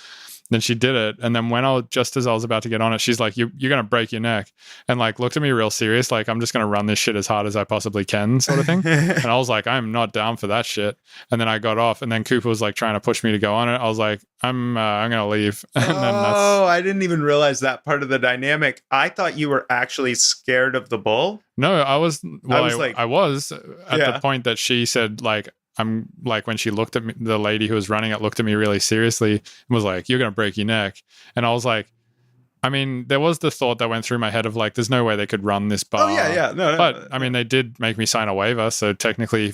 Then she did it. And then just as I was about to get on it, she's like, you're going to break your neck. And like, looked at me real serious. Like, I'm just going to run this shit as hard as I possibly can sort of thing. And I was like, I'm not down for that shit. And then I got off and then Cooper was like trying to push me to go on it. I was like, I'm going to leave. And then I didn't even realize that part of the dynamic. I thought you were actually scared of the bull. No, I was at the point that she said like, I'm like, when she looked at me, the lady who was running it looked at me really seriously and was like, you're going to break your neck. And I was like, I mean, there was the thought that went through my head of like, there's no way they could run this bar. Oh, yeah. No, but I mean, they did make me sign a waiver. So technically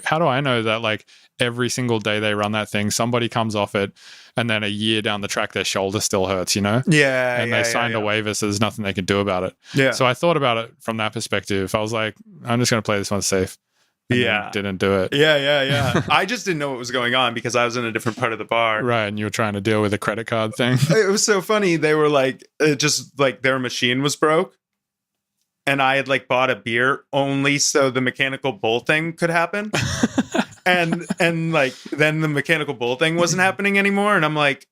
how do I know that like every single day they run that thing, somebody comes off it and then a year down the track, their shoulder still hurts, Yeah. And they signed a waiver. So there's nothing they could do about it. Yeah. So I thought about it from that perspective. I was like, I'm just going to play this one safe. And didn't do it. Yeah. I just didn't know what was going on because I was in a different part of the bar. Right, and you were trying to deal with a credit card thing. It was so funny. They were like, just like their machine was broke. And I had like bought a beer only so the mechanical bull thing could happen. and like then the mechanical bull thing wasn't happening anymore. And I'm like,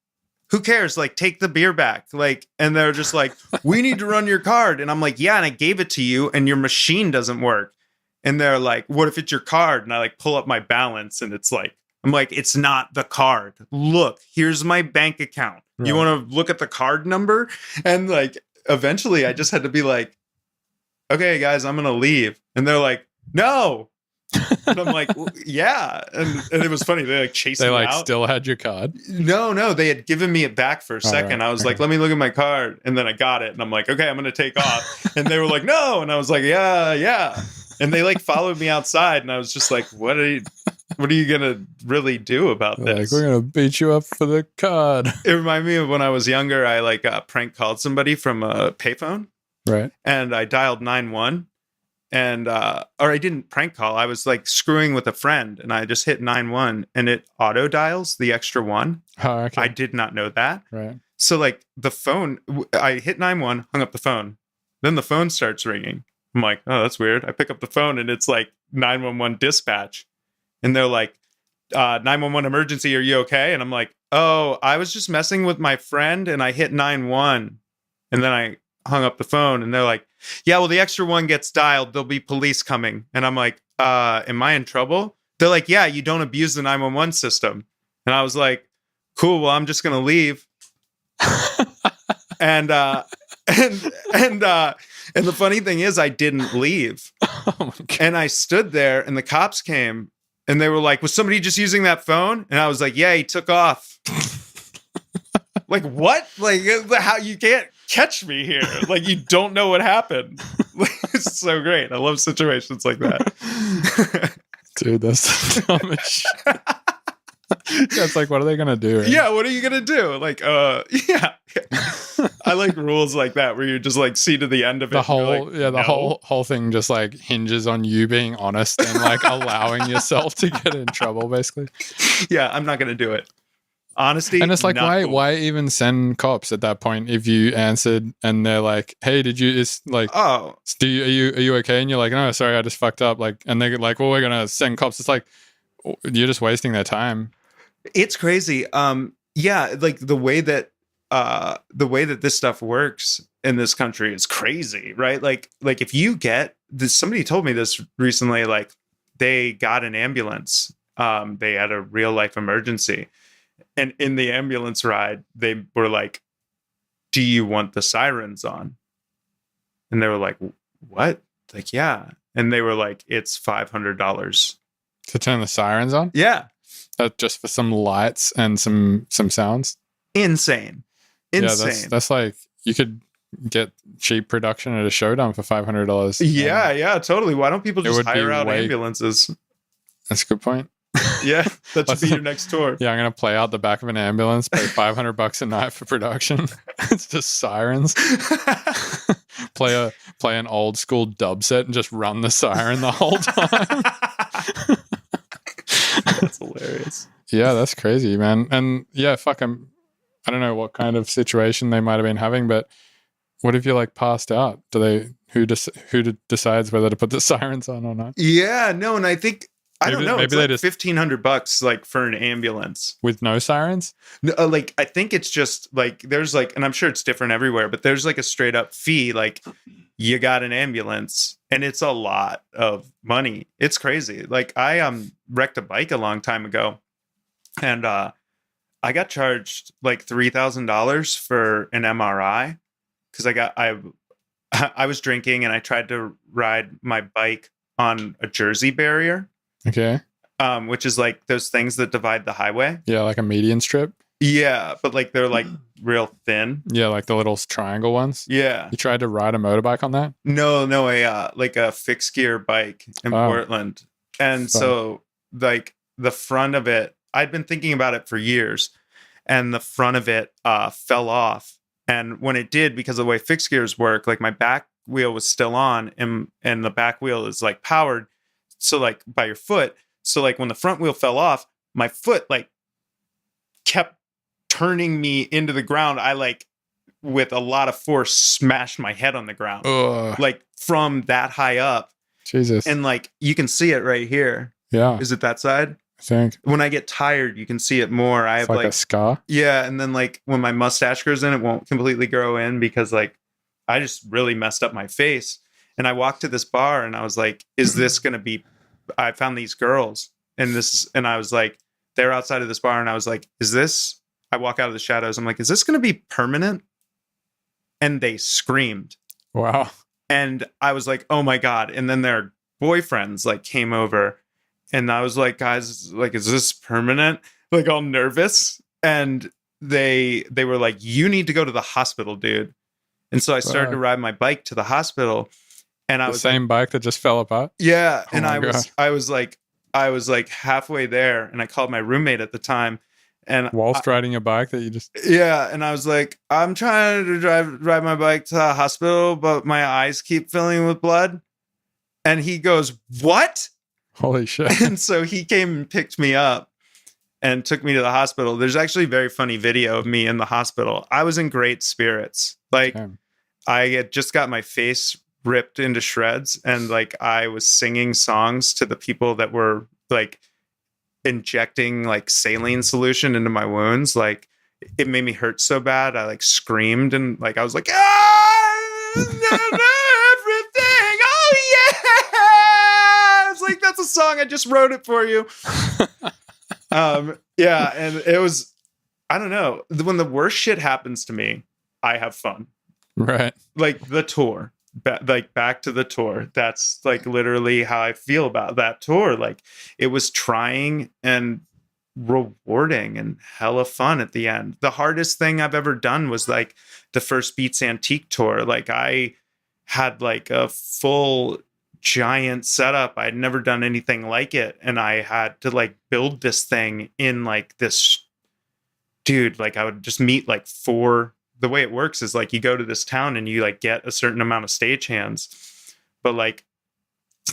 who cares? Like, take the beer back. Like, and they're just like, we need to run your card. And I'm like, yeah, and I gave it to you and your machine doesn't work. And they're like, what if it's your card? And I like pull up my balance and it's like, I'm like, it's not the card. Look, here's my bank account. Right. You want to look at the card number? And like, eventually I just had to be like, okay, guys, I'm going to leave. And they're like, no. And I'm like, well, yeah. And it was funny. They like chased me They like out. still had your card. No, they had given me it back for a second. right. I was like, let me look at my card. And then I got it. And I'm like, okay, I'm going to take off. And they were like, no. And I was like, yeah. And they like followed me outside. And I was just like, what are you going to really do about They're this? like, we're gonna beat you up for the card. It reminded me of when I was younger, I like prank called somebody from a payphone. Right. And I dialed 911. And or I didn't prank call. I was like screwing with a friend, and I just hit 911, and it auto dials the extra one. Oh, okay. I did not know that. Right. So like the phone, I hit 911, hung up the phone. Then the phone starts ringing. I'm like, oh, that's weird. I pick up the phone, and it's like 911 dispatch, and they're like, 911 emergency. Are you okay? And I'm like, oh, I was just messing with my friend, and I hit 911, and then I hung up the phone, and they're like, yeah, well, the extra one gets dialed. There'll be police coming. And I'm like, am I in trouble? They're like, yeah, you don't abuse the 911 system. And I was like, cool, well, I'm just going to leave. and the funny thing is I didn't leave. Oh my God. And I stood there and the cops came and they were like, was somebody just using that phone? And I was like, yeah, he took off. Like, what? Like, how you can't catch me here? Like, you don't know what happened. It's so great. I love situations like that. Dude, that's the dumbest shit. That's like, what are they gonna do? Right? Yeah, what are you gonna do? Like, yeah. I like rules like that where you just like see to the end of it. The whole, like, the no. whole thing just like hinges on you being honest and like allowing yourself to get in trouble, basically. Yeah, I'm not gonna do it. Honesty, And it's like, not cool. why even send cops at that point if you answered and they're like, hey, did you? It's like, Oh, are you okay? And you're like, no, sorry, I just fucked up. Like, and they're like, well, we're gonna send cops. It's like, you're just wasting their time. it's crazy. Yeah, like the way that this stuff works in this country is crazy, right? Like if you get this, somebody told me this recently, like they got an ambulance. They had a real life emergency. And in the ambulance ride, they were like, do you want the sirens on? And they were like, what? Like, yeah. And they were like, it's $500. To turn the sirens on? Yeah. Just for some lights and some sounds? Insane. Yeah, that's like, you could get cheap production at a showdown for $500. Yeah, totally. Why don't people It just would be hire out way- ambulances? That's a good point. Yeah, that should be your next tour. Yeah, I'm gonna play out the back of an ambulance, pay $500 a night for production. It's just sirens. play an old school dub set and just run the siren the whole time. That's hilarious. Yeah, that's crazy, man. And yeah, I don't know what kind of situation they might have been having, but what if you're like passed out? Who decides whether to put the sirens on or not? Yeah, no, and I think I don't know. Maybe It's they like just $1,500 like for an ambulance. with no sirens? No, like I think it's just like there's like, and I'm sure it's different everywhere, but there's like a straight up fee. Like you got an ambulance, and it's a lot of money. It's crazy. Like I wrecked a bike a long time ago, and I got charged like $3,000 for an MRI because I was drinking and I tried to ride my bike on a Jersey barrier. Okay. Which is like those things that divide the highway. Yeah, like a median strip. Yeah, but like they're like real thin. Yeah, like the little triangle ones. Yeah. You tried to ride a motorbike on that? No, like a fixed gear bike in Oh. Portland. And so like the front of it, I'd been thinking about it for years, and the front of it fell off. And when it did, because of the way fixed gears work, like my back wheel was still on and the back wheel is like powered. So like by your foot. So like when the front wheel fell off, my foot like kept turning me into the ground. I like with a lot of force smashed my head on the ground. Ugh. Like from that high up. Jesus. And like you can see it right here. Yeah, Is it that side? I think. When I get tired, you can see it more. I It's have like a scar. yeah, and then like when my mustache grows in, it won't completely grow in because like I just really messed up my face. And I walked to this bar and I was like, is this going to be, I found these girls and I was like, they're outside of this bar. And I was like, I walk out of the shadows. I'm like, is this going to be permanent? And they screamed. Wow. And I was like, oh my God. And then their boyfriends like came over and I was like, guys, like, is this permanent? Like all nervous. And they were like, you need to go to the hospital, dude. And so I started to ride my bike to the hospital. And I was same bike that just fell apart. Yeah. Oh And my God. I was like halfway there and I called my roommate at the time. And Whilst riding a bike that you just... Yeah, and I was like, I'm trying to ride my bike to the hospital, but my eyes keep filling with blood. And he goes, what? Holy shit. And so he came and picked me up and took me to the hospital. There's actually a very funny video of me in the hospital. I was in great spirits. Like, Damn. I had just got my face ripped into shreds, and like I was singing songs to the people that were like injecting like saline solution into my wounds. Like it made me hurt so bad. I like screamed and like I was like, everything. Oh yeah. It's like, that's a song. I just wrote it for you. Yeah. And it was, I don't know. When the worst shit happens to me, I have fun. Right. Like the tour. Back to the tour. That's like literally how I feel about that tour. Like it was trying and rewarding and hella fun at the end. The hardest thing I've ever done was like the first Beats Antique tour. Like I had like a full giant setup. I'd never done anything like it. And I had to like build this thing in like this, dude, like I would just meet like the way it works is like you go to this town and you like get a certain amount of stagehands, but like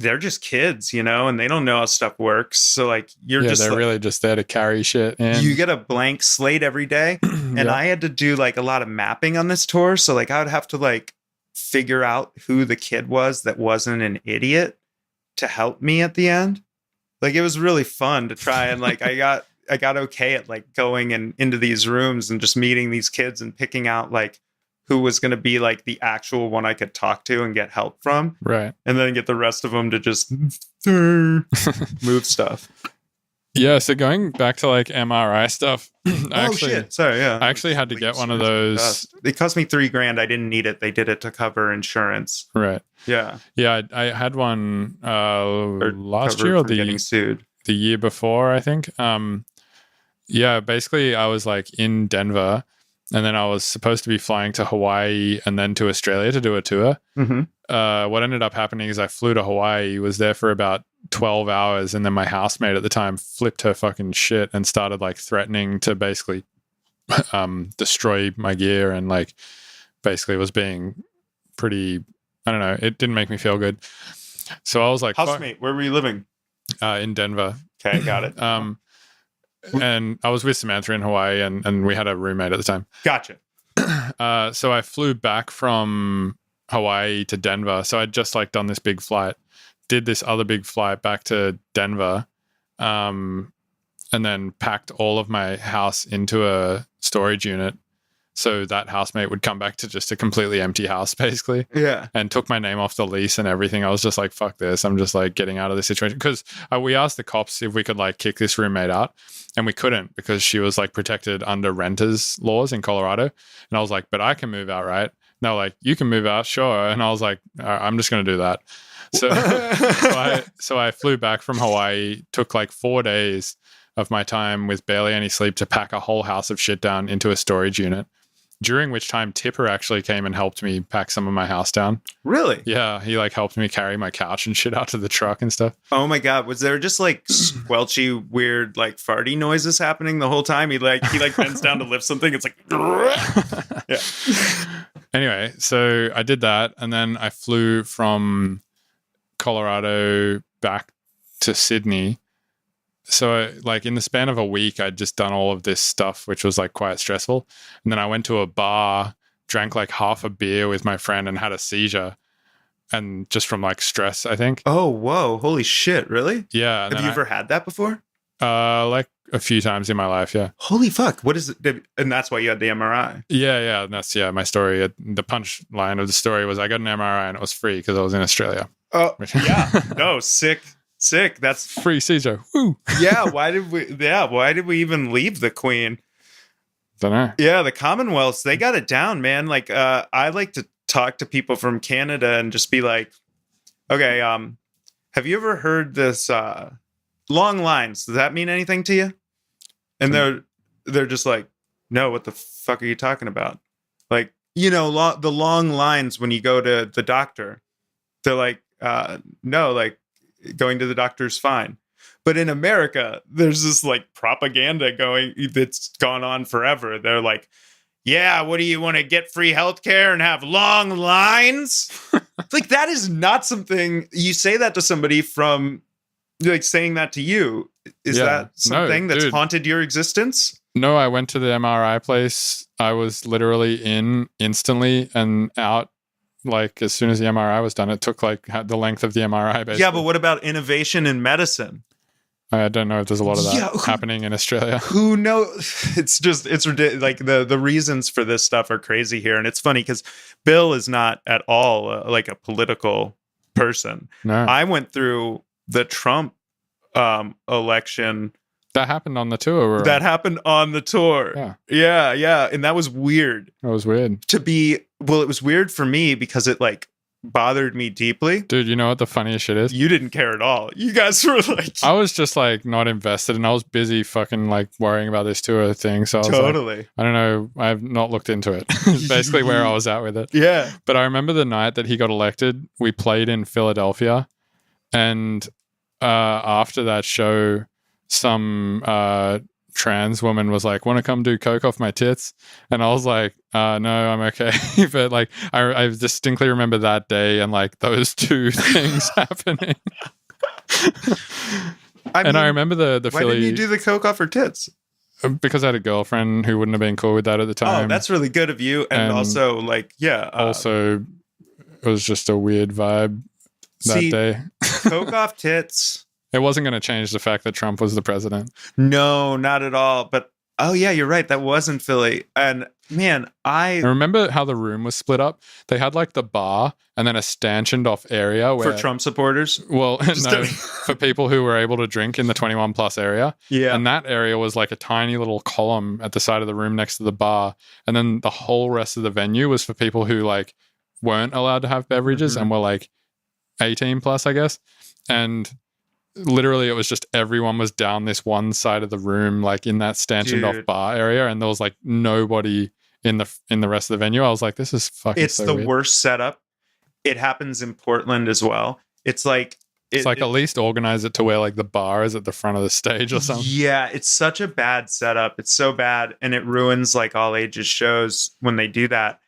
they're just kids, you know, and they don't know how stuff works. So like they're like, really just there to carry shit in. You get a blank slate every day. And I had to do like a lot of mapping on this tour. So like I would have to like figure out who the kid was that wasn't an idiot to help me at the end. Like it was really fun to try and like I got okay at like going and into these rooms and just meeting these kids and picking out like who was going to be like the actual one I could talk to and get help from. Right. And then get the rest of them to just move stuff. Yeah. So going back to like MRI stuff. Shit. Sorry. Yeah. I actually had to get one of those. It cost me $3,000. I didn't need it. They did it to cover insurance. Right. Yeah. Yeah. I had one last year or getting sued. the year before, I think. Yeah, basically I was like in Denver and then I was supposed to be flying to Hawaii and then to Australia to do a tour. Mm-hmm. What ended up happening is I flew to Hawaii, was there for about 12 hours, and then my housemate at the time flipped her fucking shit and started like threatening to basically destroy my gear and like basically was being pretty, I don't know, it didn't make me feel good. So I was like, housemate, where were you living? In Denver. Okay, got it. And I was with Samantha in Hawaii and we had a roommate at the time. Gotcha. So I flew back from Hawaii to Denver. So I'd just like done this big flight, did this other big flight back to Denver, and then packed all of my house into a storage unit. So that housemate would come back to just a completely empty house, basically. Yeah. And took my name off the lease and everything. I was just like, fuck this. I'm just like getting out of this situation. Because we asked the cops if we could like kick this roommate out. And we couldn't because she was like protected under renters laws in Colorado. And I was like, but I can move out, right? And they were like, you can move out, sure. And I was like, I'm just going to do that. So I flew back from Hawaii, took like 4 days of my time with barely any sleep to pack a whole house of shit down into a storage unit. During which time Tipper actually came and helped me pack some of my house down. Really? Yeah, he like helped me carry my couch and shit out to the truck and stuff. Oh my God. Was there just like squelchy, weird, like farty noises happening the whole time? He bends down to lift something. It's like, yeah. Anyway, so I did that. And then I flew from Colorado back to Sydney. So like in the span of a week, I'd just done all of this stuff, which was like quite stressful. And then I went to a bar, drank like half a beer with my friend and had a seizure. And just from like stress, I think. Oh, whoa. Holy shit. Really? Yeah. Have you ever had that before? Like a few times in my life, yeah. Holy fuck! What is it? And that's why you had the MRI. Yeah. That's my story. The punchline of the story was I got an MRI and it was free because I was in Australia. Oh, yeah. No, sick. That's free Caesar. Woo. Yeah. Why did we even leave the Queen? Don't know. Yeah, the Commonwealths, they got it down, man. Like, I like to talk to people from Canada and just be like, okay, have you ever heard this long lines? Does that mean anything to you? And they're just like, no, what the fuck are you talking about? Like, the long lines when you go to the doctor, they're like, no, like going to the doctor is fine. But in America, there's this like propaganda that's gone on forever. They're like, yeah, what do you want to get free healthcare and have long lines? Like, that is not something you say that to somebody from like saying that to you. Is that something that's haunted your existence? No, I went to the MRI place. I was literally in instantly and out. Like as soon as the MRI was done, it took like the length of the MRI. Basically. Yeah, but what about innovation in medicine? I don't know if there's a lot of that happening in Australia. Who knows? It's ridiculous. Like the reasons for this stuff are crazy here. And it's funny because Bill is not at all like a political person. No. I went through the Trump election. That happened on the tour. That happened on the tour. Yeah. And that was weird. That was weird. It was weird for me because it like bothered me deeply. Dude, you know what the funniest shit is? You didn't care at all. You guys were like... I was just like not invested and I was busy fucking like worrying about this tour thing. So I was totally. Like, I don't know. I've not looked into it. Basically where I was at with it. Yeah. But I remember the night that he got elected, we played in Philadelphia. And after that show, some trans woman was like, want to come do coke off my tits? And I was like, no, I'm okay. But like I distinctly remember that day and like those two things happening. I remember the why Philly... didn't you do the coke off her tits? Because I had a girlfriend who wouldn't have been cool with that at the time. Oh, that's really good of you. And also like, yeah. Also, it was just a weird vibe that day. Coke off tits... It wasn't going to change the fact that Trump was the president. No, not at all. But, oh yeah, you're right. That wasn't Philly. And man, I remember how the room was split up. They had like the bar and then a stanchioned off area where... For Trump supporters? Well, no, for people who were able to drink in the 21 plus area. Yeah. And that area was like a tiny little column at the side of the room next to the bar. And then the whole rest of the venue was for people who like weren't allowed to have beverages and were like 18 plus, I guess. And... literally it was just everyone was down this one side of the room, like in that stanchioned off bar area, and there was like nobody in the rest of the venue. I was like, this is fucking it's so the weird. Worst setup. It happens in Portland as well. It's like at least organize it to where like the bar is at the front of the stage or something. Yeah, it's such a bad setup. It's so bad, and it ruins like all ages shows when they do that.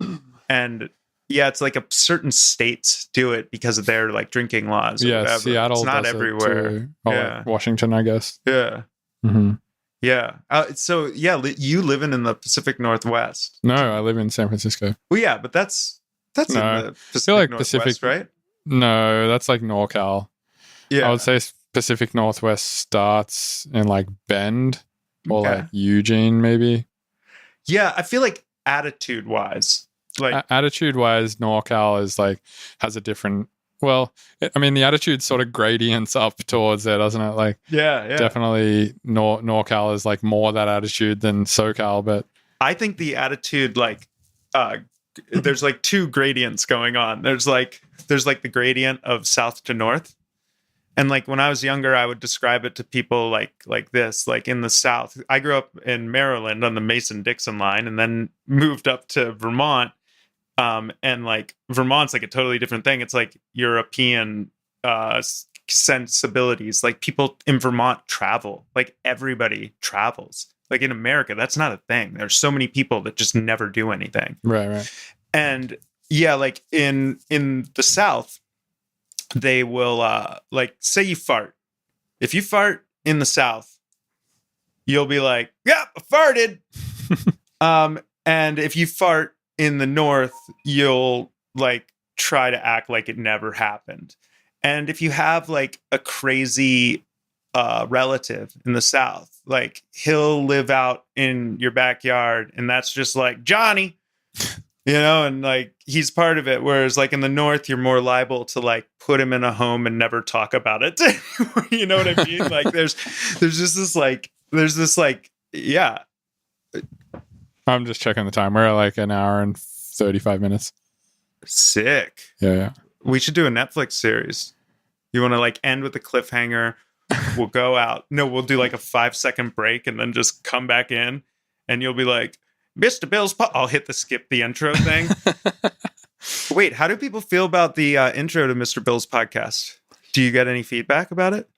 And yeah, it's like a certain states do it because of their like drinking laws. Yeah, whatever. Seattle. It's not does everywhere. It too. Like Washington, I guess. Yeah. Mm-hmm. Yeah. So yeah, you living in the Pacific Northwest. No, I live in San Francisco. Well, yeah, but that's in the Pacific like Northwest, Pacific, right? No, that's like NorCal. Yeah, I would say Pacific Northwest starts in like Bend or like Eugene, maybe. Yeah, I feel like attitude-wise. Like attitude-wise, NorCal is like has a different. Well, I mean, the attitude sort of gradients up towards there, doesn't it? Like, yeah. Definitely, NorCal is like more that attitude than SoCal. But I think the attitude, like, there's like two gradients going on. There's like the gradient of south to north, and like when I was younger, I would describe it to people like this. Like in the South, I grew up in Maryland on the Mason-Dixon line, and then moved up to Vermont. And like Vermont's like a totally different thing. It's like European sensibilities. Like people in Vermont travel. Like everybody travels. Like in America, that's not a thing. There's so many people that just never do anything. Right. And yeah, like in the South, they will like say you fart. If you fart in the South, you'll be like, "Yeah, I farted." And if you fart in the North, you'll like try to act like it never happened. And if you have like a crazy relative in the South. Like he'll live out in your backyard, and that's just like Johnny, and like he's part of it. Whereas like in the North, you're more liable to like put him in a home and never talk about it. You know what I mean? Like there's just this like yeah. I'm just checking the time. We're at like an hour and 35 minutes. Sick. Yeah. We should do a Netflix series. You want to like end with a cliffhanger? We'll go out. No, we'll do like a 5-second break and then just come back in, and you'll be like, Mr. Bill's I'll hit the skip the intro thing. Wait, how do people feel about the intro to Mr. Bill's podcast? Do you get any feedback about it?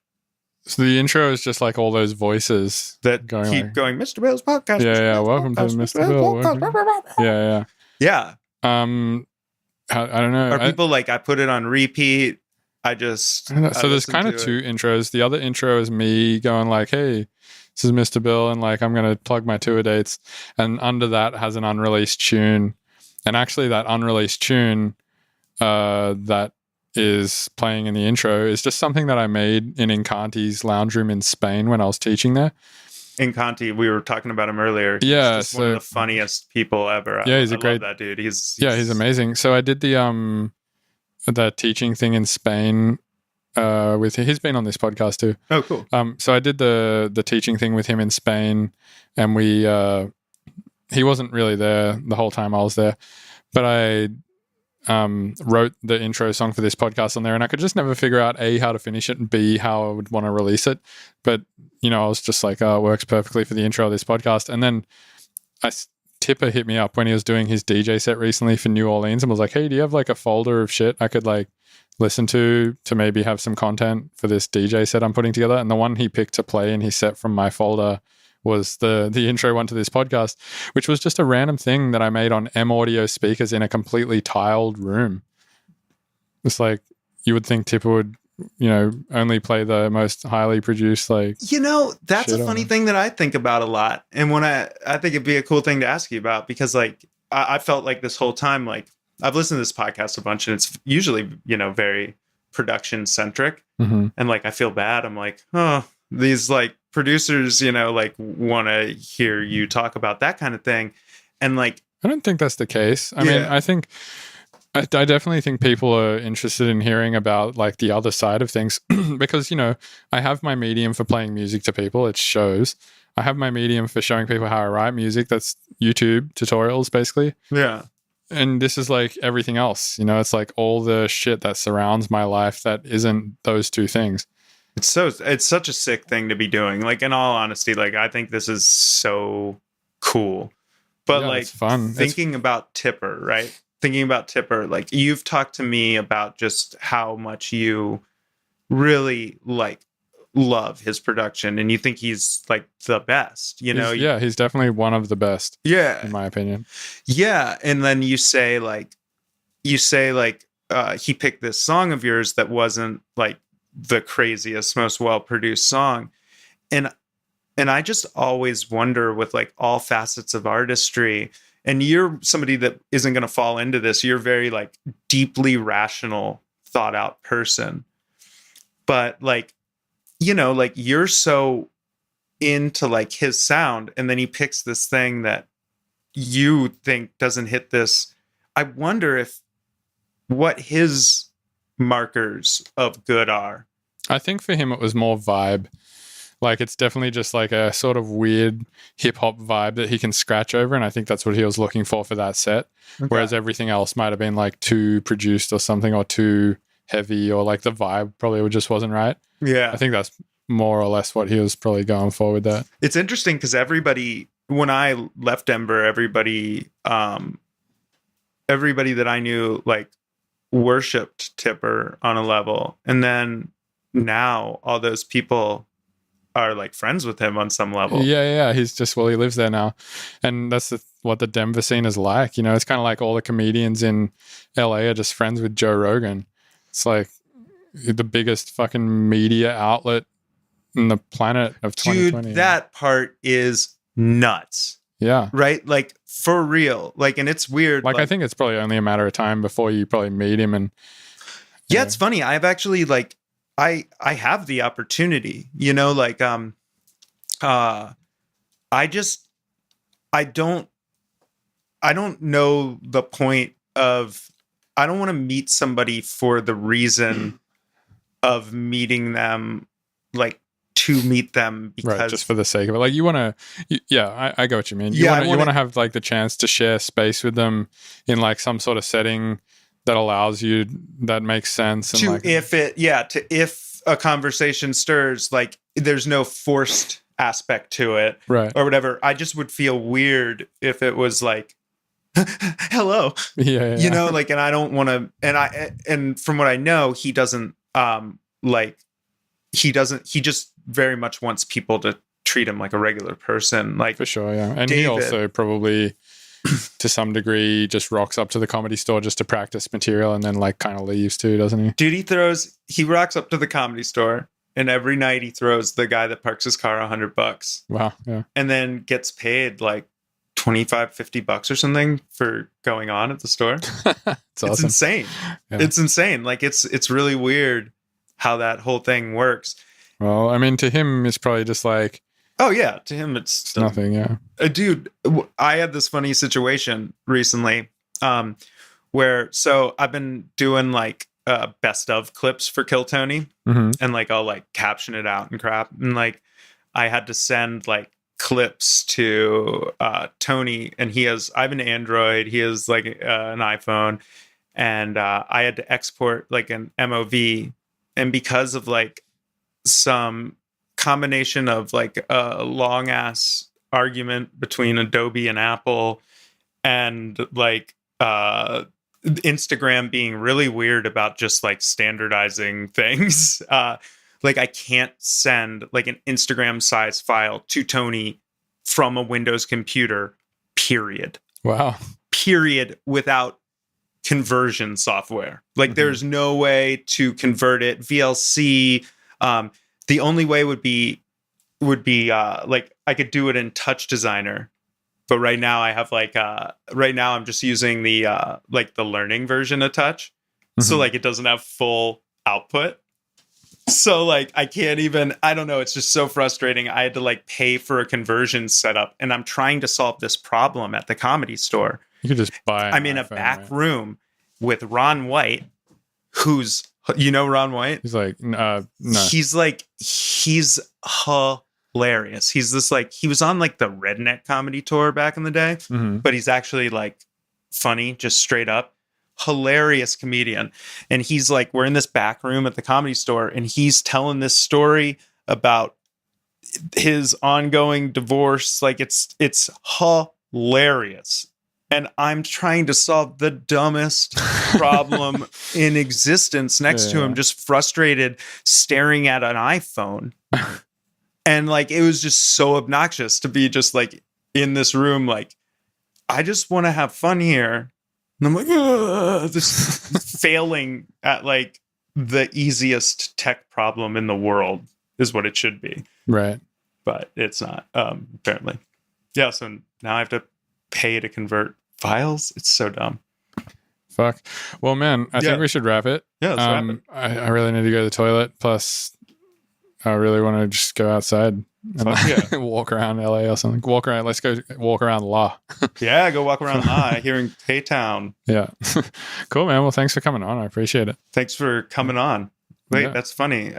So the intro is just like all those voices that going keep like, going, Mr. Bill's podcast. Yeah, welcome to Mr. Bill. Yeah. I don't know. Are people like, I put it on repeat? I don't know. So there's kind of two intros. The other intro is me going like, hey, this is Mr. Bill, and like I'm going to plug my tour dates. And under that has an unreleased tune. And actually that unreleased tune that is playing in the intro is just something that I made in Incanti's lounge room in Spain when I was teaching there. Incanti, we were talking about him earlier. Yeah, he's just one of the funniest people ever. Yeah, he's I a great love that dude. He's amazing. So I did the teaching thing in Spain with he's been on this podcast too. Oh, cool. So I did the teaching thing with him in Spain, and we he wasn't really there the whole time I was there, but I wrote the intro song for this podcast on there, and I could just never figure out A, how to finish it, and B, how I would want to release it. But I was just like, oh, it works perfectly for the intro of this podcast. And then Tipper hit me up when he was doing his DJ set recently for New Orleans and was like, hey, do you have like a folder of shit I could like listen to maybe have some content for this DJ set I'm putting together? And the one he picked to play in his set from my folder was the intro one to this podcast, which was just a random thing that I made on M Audio speakers in a completely tiled room. It's like, you would think Tipper would, only play the most highly produced, like... that's a funny thing that I think about a lot. And when I think it'd be a cool thing to ask you about, because like, I felt like this whole time, like, I've listened to this podcast a bunch, and it's usually, very production centric. Mm-hmm. And like, I feel bad. I'm like, oh, these like producers, like want to hear you talk about that kind of thing. And like, I don't think that's the case. I mean, I definitely think people are interested in hearing about like the other side of things because, I have my medium for playing music to people. It's shows. I have my medium for showing people how I write music. That's YouTube tutorials, basically. Yeah. And this is like everything else, it's like all the shit that surrounds my life that isn't those two things. It's such a sick thing to be doing. Like, in all honesty, like, I think this is so cool. But like, it's fun. Thinking about Tipper, right? Thinking about Tipper, like, you've talked to me about just how much you really like love his production, and you think he's like the best, he's definitely one of the best, in my opinion. And then you say he picked this song of yours that wasn't like the craziest, most well-produced song, and I just always wonder with like all facets of artistry, and you're somebody that isn't going to fall into this, you're very like deeply rational, thought out person, but like, like you're so into like his sound, and then he picks this thing that you think doesn't hit this. I wonder what his markers of good are. I think for him it was more vibe. Like, it's definitely just like a sort of weird hip hop vibe that he can scratch over, and I think that's what he was looking for that set. Okay. Whereas everything else might have been like too produced or something, or too heavy, or like the vibe probably just wasn't right. Yeah, I think that's more or less what he was probably going for with that. It's interesting because everybody, when I left Denver, everybody that I knew like worshipped Tipper on a level, and then now all those people are like friends with him on some level. Yeah. He's just, he lives there now, and that's what the Denver scene is like. It's kind of like all the comedians in LA are just friends with Joe Rogan. It's like the biggest fucking media outlet in the planet of 2020. Dude, that part is nuts. Yeah. Right? Like, for real. Like, and it's weird. Like I think it's probably only a matter of time before you probably meet him. And yeah, it's funny. I've actually like, I have the opportunity, like I don't know the point of, I don't want to meet somebody for the reason of meeting them, like to meet them, because right, just for the sake of it. Like you want to, I get what you mean. You want to have like the chance to share space with them in like some sort of setting that allows you, that makes sense. And if a conversation stirs, like there's no forced aspect to it, right, or whatever. I just would feel weird if it was like, hello, like, and I don't want to, and from what I know, he doesn't, he just very much wants people to treat him like a regular person, like, for sure. Yeah. And David, he also probably to some degree just rocks up to the Comedy Store just to practice material and then like kind of leaves too, doesn't he? Dude, he rocks up to the Comedy Store and every night he throws the guy that parks his car $100. Wow. Yeah. And then gets paid like $25-$50 or something for going on at the store. It's awesome. It's insane. Yeah. It's insane. Like it's really weird how that whole thing works. Well, I mean, to him, it's probably just like, oh yeah, to him it's nothing. Yeah, dude, I had this funny situation recently, where so I've been doing like best of clips for Kill Tony, and like I'll like caption it out and crap, and like I had to send like clips to Tony, and I have an Android, he has like an iPhone, and I had to export like an MOV, and because of like some combination of like a long ass argument between Adobe and Apple, and like Instagram being really weird about just like standardizing things, like I can't send like an Instagram size file to Tony from a Windows computer, period. Wow. Period, without conversion software. Like there's no way to convert it. VLC, the only way would be like I could do it in TouchDesigner, but right now I have like right now I'm just using the like the learning version of Touch, so like it doesn't have full output. So like I can't even, I don't know, it's just so frustrating. I had to like pay for a conversion setup, and I'm trying to solve this problem at the Comedy Store. You could just buy. I'm in a back room with Ron White, who's, Ron White? He's like, no. He's hilarious. He's this like, he was on like the Redneck Comedy Tour back in the day, but he's actually like funny, just straight up. Hilarious comedian. And he's like, we're in this back room at the Comedy Store, and he's telling this story about his ongoing divorce. Like it's hilarious. And I'm trying to solve the dumbest problem in existence next to him, just frustrated, staring at an iPhone. And like, it was just so obnoxious to be just like in this room, like, I just want to have fun here. And I'm like, this failing at like the easiest tech problem in the world is what it should be. Right. But it's not, apparently. Yeah, so now I have to pay to convert files. It's so dumb. Fuck. Well, man, I think we should wrap it. Yeah, let's wrap it. I really need to go to the toilet. Plus, I really want to just go outside and walk around LA or something. Let's go walk around La. Yeah, go walk around La here in K-Town. Yeah. Cool, man. Well, thanks for coming on. I appreciate it. Thanks for coming on. Wait, that's funny.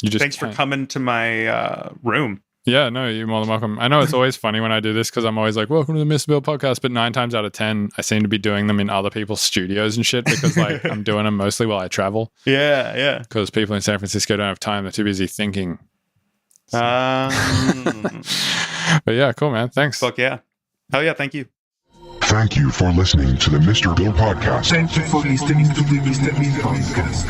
Thanks for coming to my room. Yeah, no, you're more than welcome. I know it's always funny when I do this because I'm always like, welcome to the Mr. Bill podcast. But 9 times out of 10, I seem to be doing them in other people's studios and shit because like I'm doing them mostly while I travel. Yeah, yeah. Because people in San Francisco don't have time. They're too busy thinking. So. But yeah, cool, man. Thanks. Fuck yeah. Hell yeah, thank you. Thank you for listening to the Mr. Bill podcast. Thank you for listening to the Mr. Bill podcast.